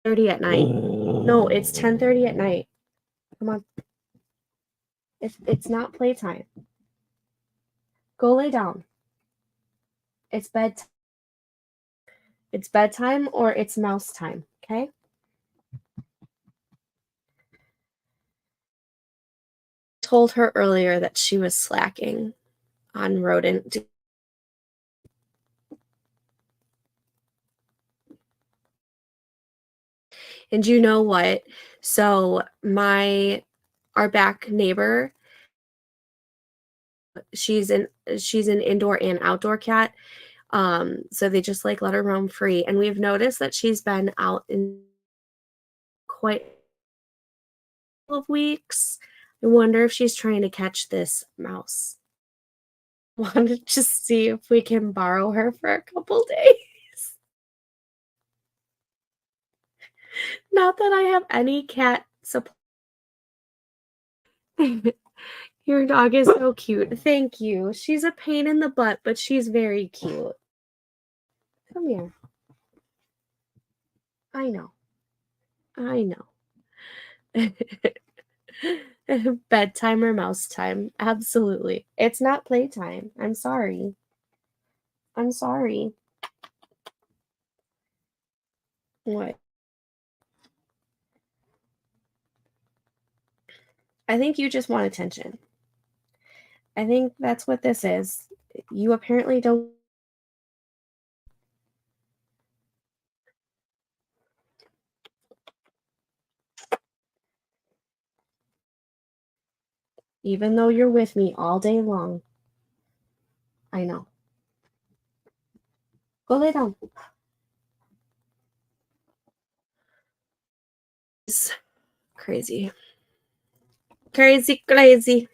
30 at night. No, it's 10:30 at night. Come on. It's not playtime. Go lay down. It's bedtime. It's bedtime or it's mouse time, okay? Told her earlier that she was slacking on rodent. And you know what? So our back neighbor, she's an indoor and outdoor cat. So they just like let her roam free. And we've noticed that she's been out in quite a couple of weeks. I wonder if she's trying to catch this mouse. Want to just see if we can borrow her for a couple days. Not that I have any cat supply. Your dog is so cute. Thank you. She's a pain in the butt, but she's very cute. Come here. I know. Bedtime or mouse time. Absolutely. It's not playtime. I'm sorry. What? I think you just want attention. I think that's what this is. You apparently don't. even though you're with me all day long. I know. Go lay down. It's crazy. Crazy, crazy.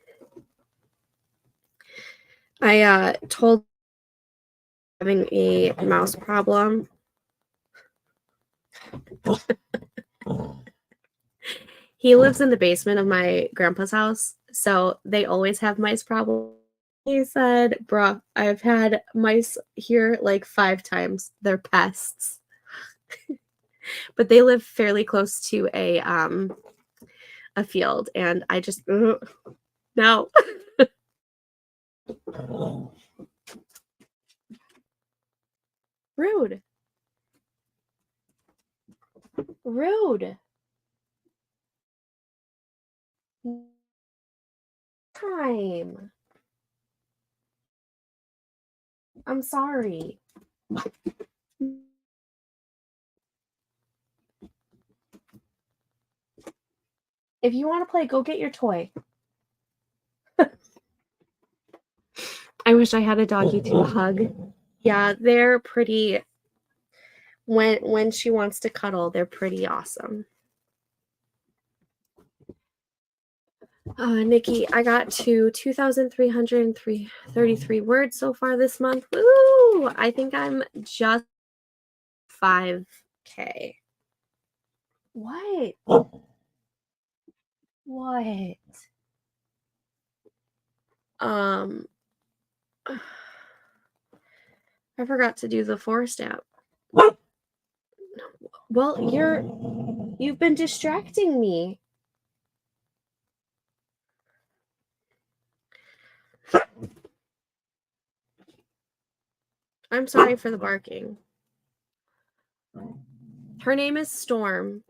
I told having a mouse problem. He lives in the basement of my grandpa's house, so they always have mice problems. He said, "Bruh, I've had mice here like 5 times. They're pests." But they live fairly close to a field, and I just no. Rude. Rude. Time. I'm sorry. If you want to play, go get your toy. I wish I had a doggy to hug. Yeah, they're pretty when she wants to cuddle, they're pretty awesome. Nikki, I got to 2,333 words so far this month. Woo! I think I'm just 5K. What? What? Um, I forgot to do the forest app. Well, you've been distracting me. I'm sorry for the barking. Her name is Storm,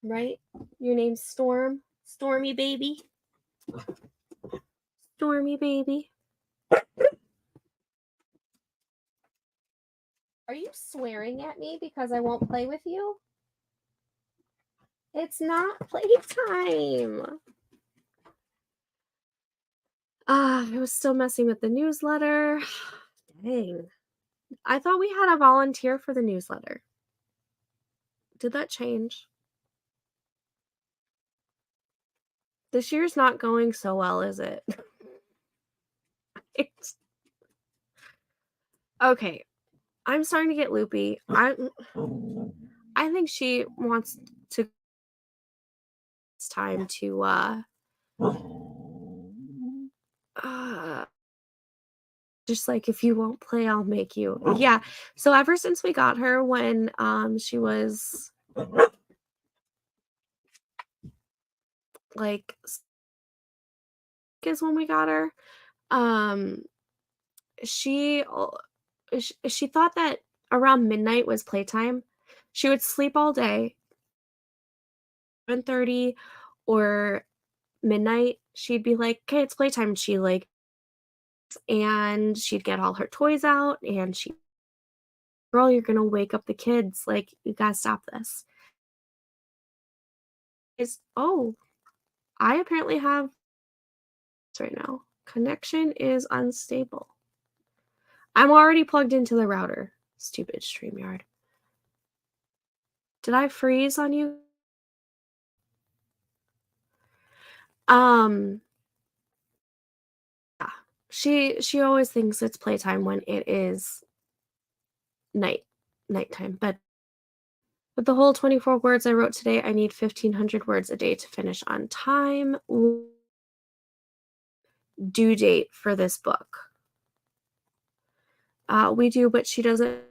right? Your name's Storm? Stormy baby? Stormy baby. Are you swearing at me because I won't play with you? It's not playtime. I was still messing with the newsletter. Dang. I thought we had a volunteer for the newsletter. Did that change? This year's not going so well, is it? Okay. I'm starting to get loopy. I think she wants to it's time to just like if you won't play, I'll make you. Yeah. So ever since we got her when she was like is when we got her, um she she thought that around midnight was playtime. She would sleep all day. 7:30 or midnight, she'd be like, "Okay, it's playtime." And she like and she'd get all her toys out and she girl, you're gonna wake up the kids. Like, you gotta stop this. Is oh, I apparently have right now. Connection is unstable. I'm already plugged into the router. Stupid StreamYard. Did I freeze on you? Um, yeah. She always thinks it's playtime when it is nighttime. But with the whole 24 words I wrote today, I need 1,500 words a day to finish on time. Due date for this book. We do, but she doesn't.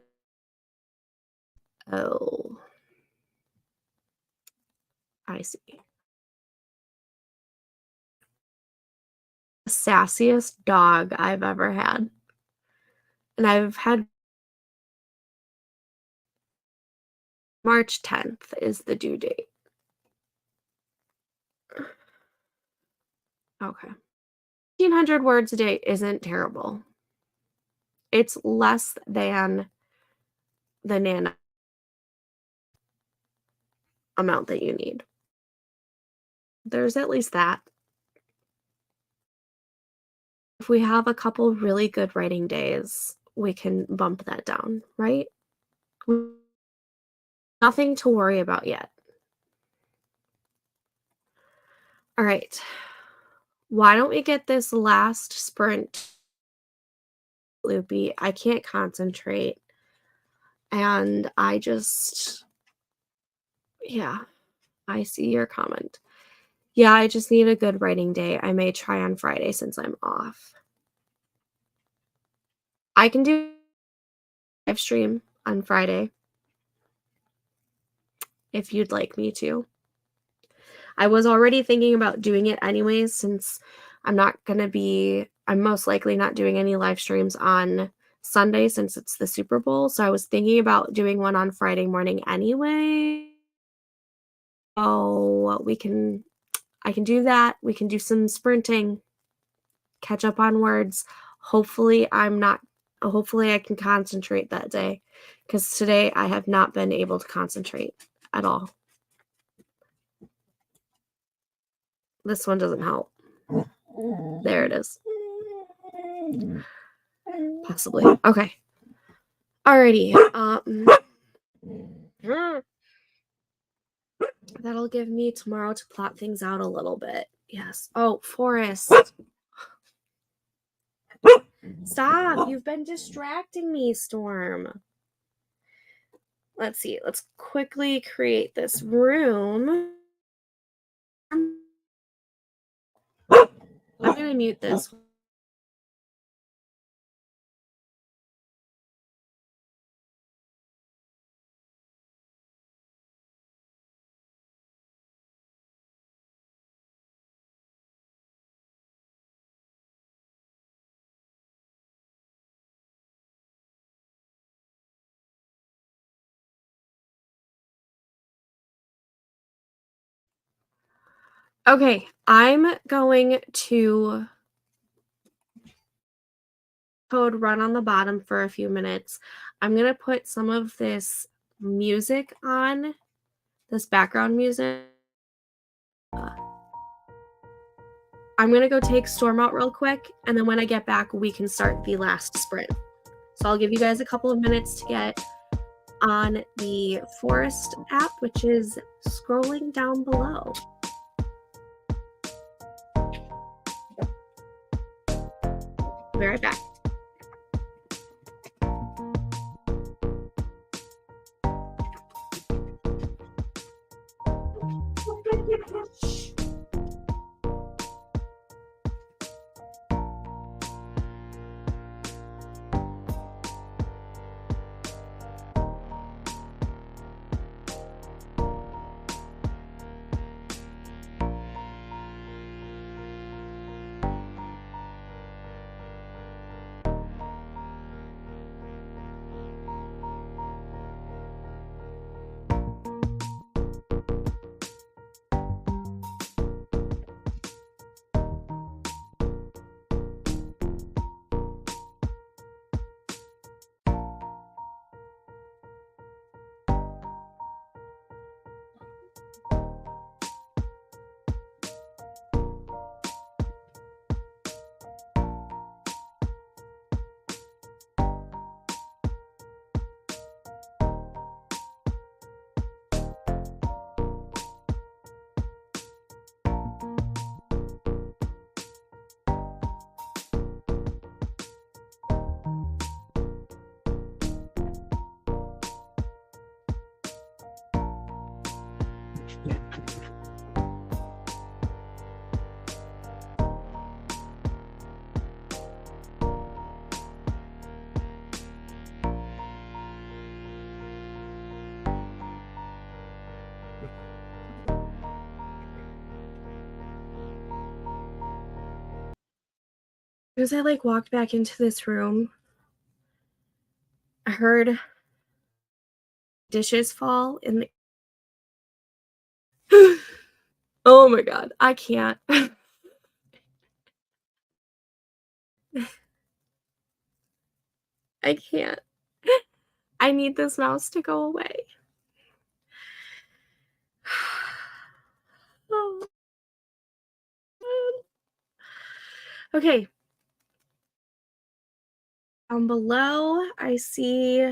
Oh, I see. Sassiest dog I've ever had. And I've had March 10th is the due date. Okay. 1,500 words a day isn't terrible. It's less than the Nana amount that you need. There's at least that. If we have a couple really good writing days, we can bump that down, right? Nothing to worry about yet. All right. Why don't we get this last sprint loopy? I can't concentrate. And yeah, I see your comment. Yeah, I just need a good writing day. I may try on Friday since I'm off. I can do live stream on Friday if you'd like me to. I was already thinking about doing it anyways since I'm most likely not doing any live streams on Sunday since it's the Super Bowl. So I was thinking about doing one on Friday morning anyway. Oh, I can do that. We can do some sprinting, catch up on words. Hopefully I can concentrate that day because today I have not been able to concentrate at all. This one doesn't help. There it is. Possibly. Okay. Alrighty. That'll give me tomorrow to plot things out a little bit. Yes. Oh, Forest. Stop. You've been distracting me, Storm. Let's see. Let's quickly create this room. I'm going to mute this. Okay. I'm going to code run on the bottom for a few minutes. I'm going to put some of this music on, this background music. I'm going to go take Storm out real quick, and then when I get back, we can start the last sprint. So I'll give you guys a couple of minutes to get on the Forest app, which is scrolling down below. Be right back. As I walked back into this room, I heard dishes fall in the Oh my god, I can't. I can't. I need this mouse to go away. Oh. Okay, down below, I see.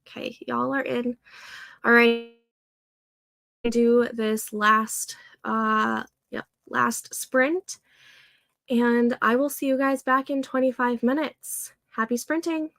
Okay, y'all are in. All right, do this last sprint, and I will see you guys back in 25 minutes. Happy sprinting.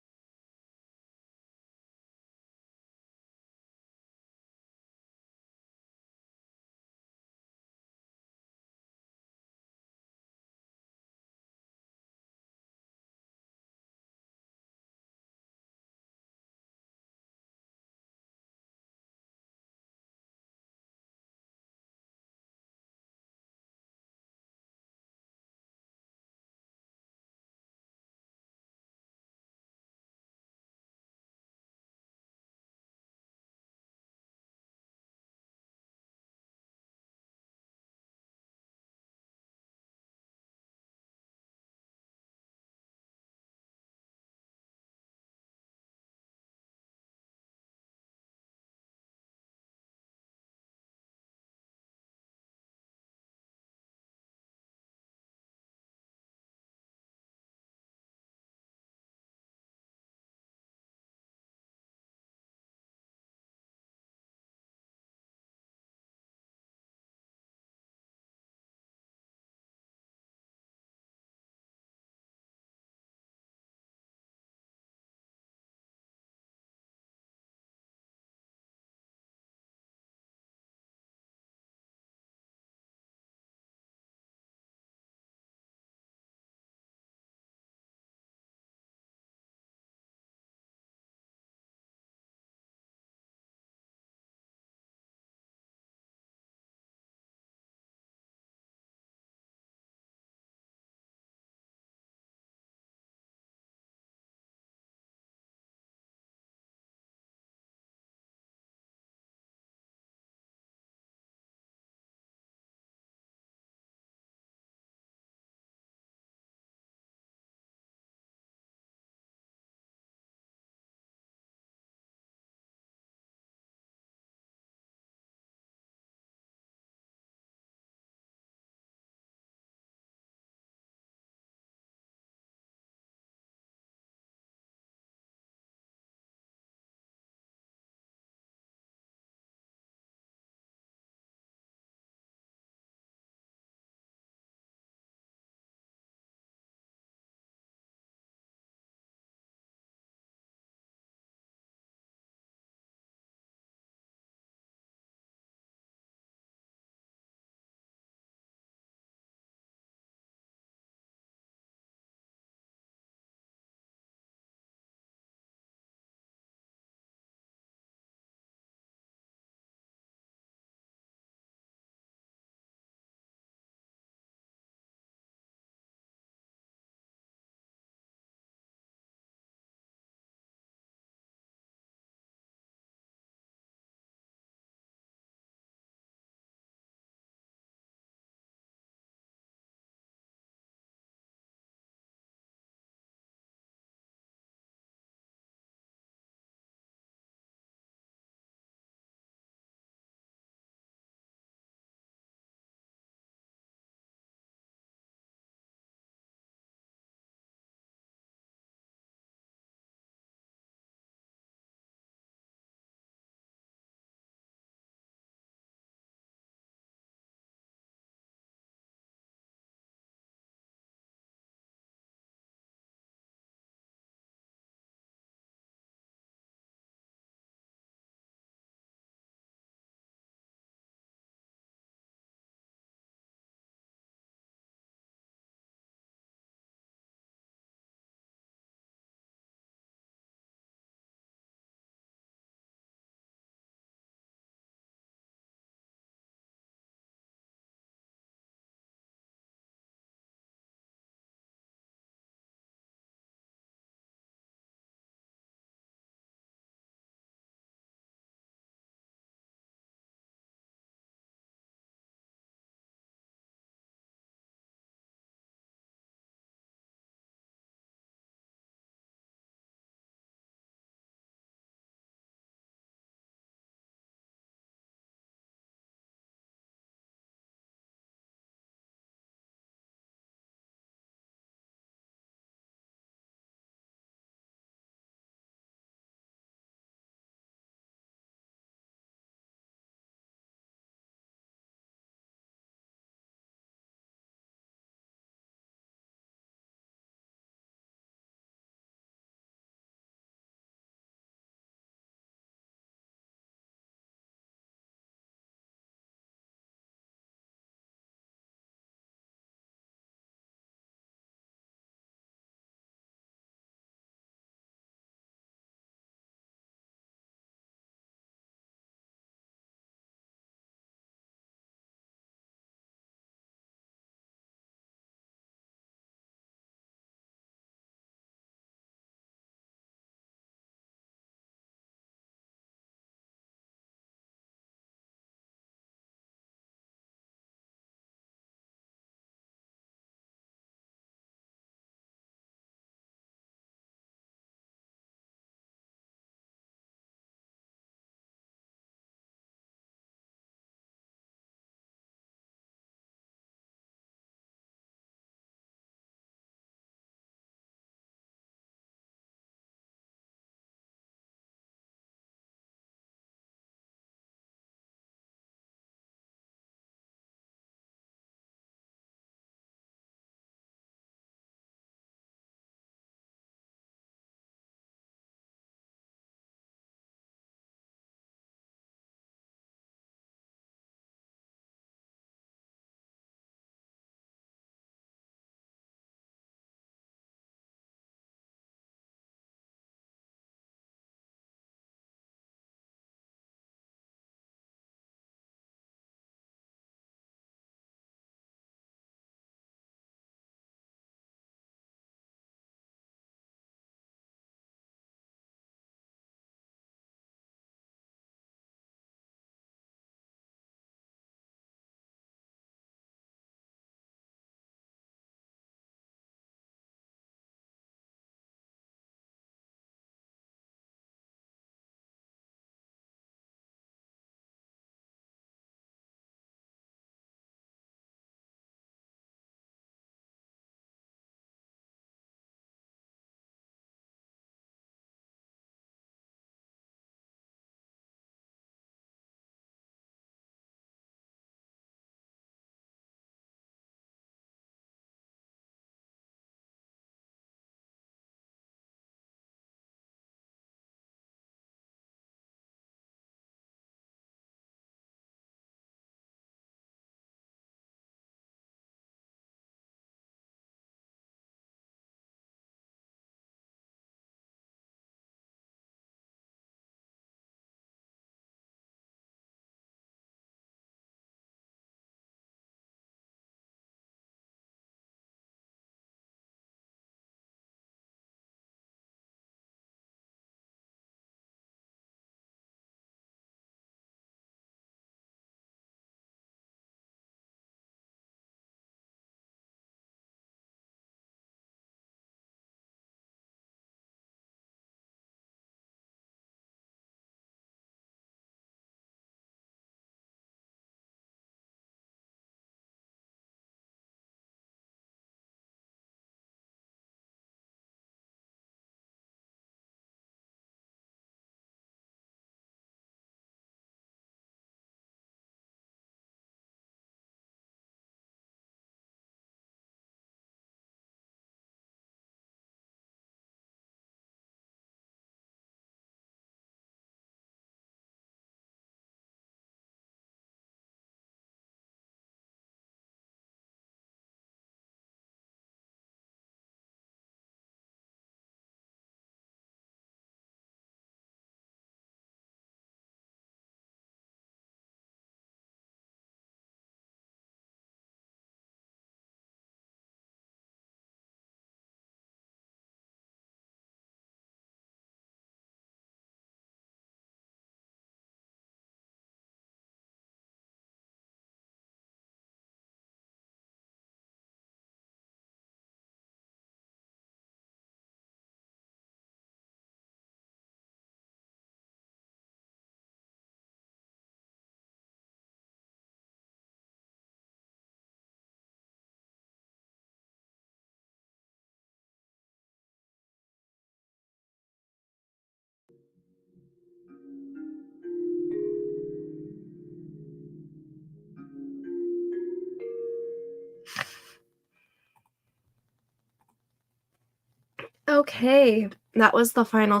Okay, that was the final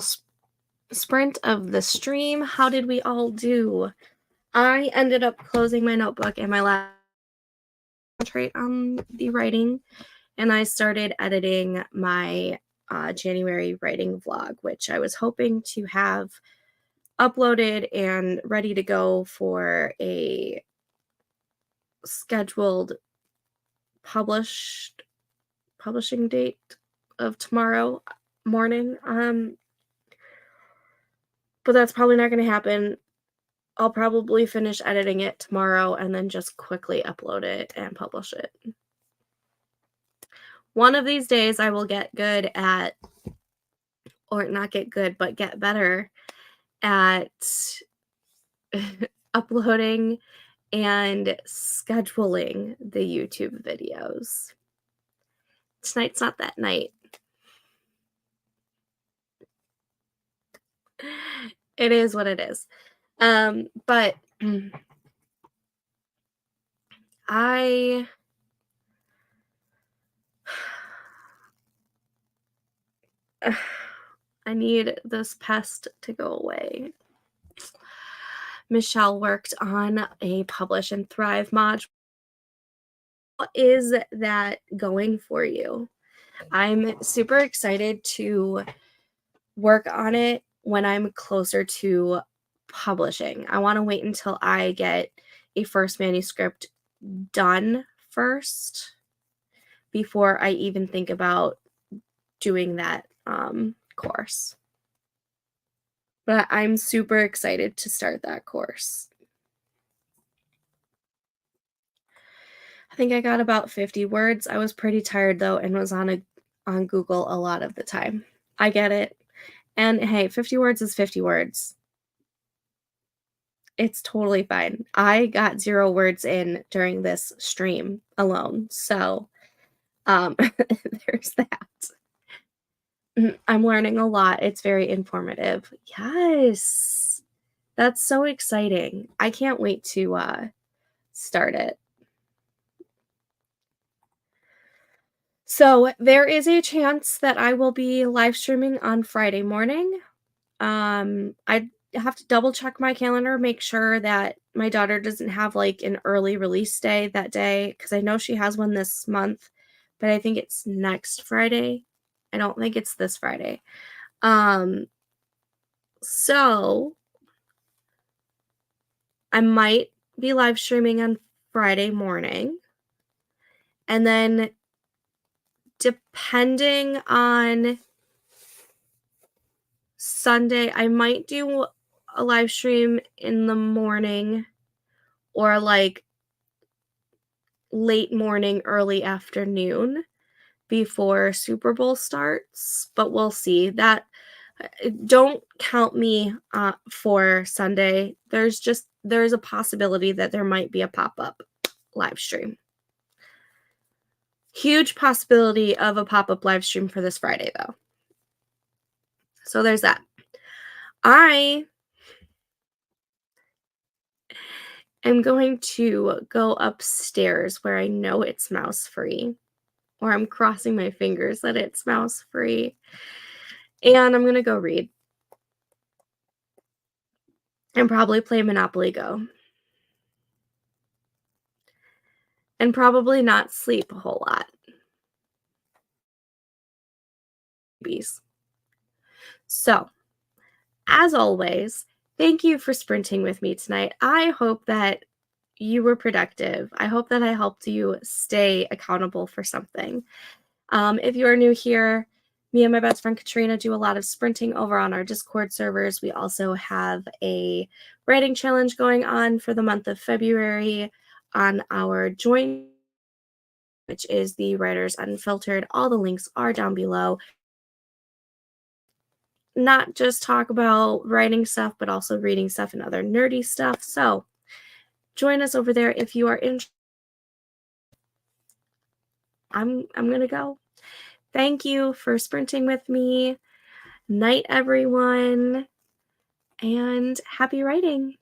sprint of the stream. How did we all do? I ended up closing my notebook and my last concentrate on the writing, and I started editing my January writing vlog, which I was hoping to have uploaded and ready to go for a scheduled published publishing date of tomorrow morning. But that's probably not going to happen. I'll probably finish editing it tomorrow and then just quickly upload it and publish it. One of these days I will get good at, or not get good, but get better at uploading and scheduling the YouTube videos. Tonight's not that night. It is what it is. But I need this pest to go away. Michelle worked on a Publish and Thrive module. How is that going for you? I'm super excited to work on it when I'm closer to publishing. I want to wait until I get a first manuscript done first before I even think about doing that course. But I'm super excited to start that course. I think I got about 50 words. I was pretty tired though and was on Google a lot of the time. I get it. And hey, 50 words is 50 words. It's totally fine. I got 0 words in during this stream alone. So, there's that. I'm learning a lot. It's very informative. Yes. That's so exciting. I can't wait to start it. So there is a chance that I will be live streaming on Friday morning. I have to double check my calendar, make sure that my daughter doesn't have like an early release day that day, because I know she has one this month, but I think it's next Friday. I don't think it's this Friday. So I might be live streaming on Friday morning. And then depending on Sunday, I might do a live stream in the morning or like late morning, early afternoon before Super Bowl starts, but we'll see. That don't count me for Sunday. There's a possibility that there might be a pop-up live stream. Huge possibility of a pop-up live stream for this Friday though. So there's that. I am going to go upstairs where I know it's mouse free, or I'm crossing my fingers that it's mouse free. And I'm going to go read and probably play Monopoly Go. And probably not sleep a whole lot. So, as always, thank you for sprinting with me tonight. I hope that you were productive. I hope that I helped you stay accountable for something. If you are new here, me and my best friend Katrina do a lot of sprinting over on our Discord servers. We also have a writing challenge going on for the month of February on our join, which is the Writers Unfiltered. All the links are down below. Not just talk about writing stuff, but also reading stuff and other nerdy stuff. So join us over there if you are interested. I'm gonna go. Thank you for sprinting with me. Night, everyone, and happy writing.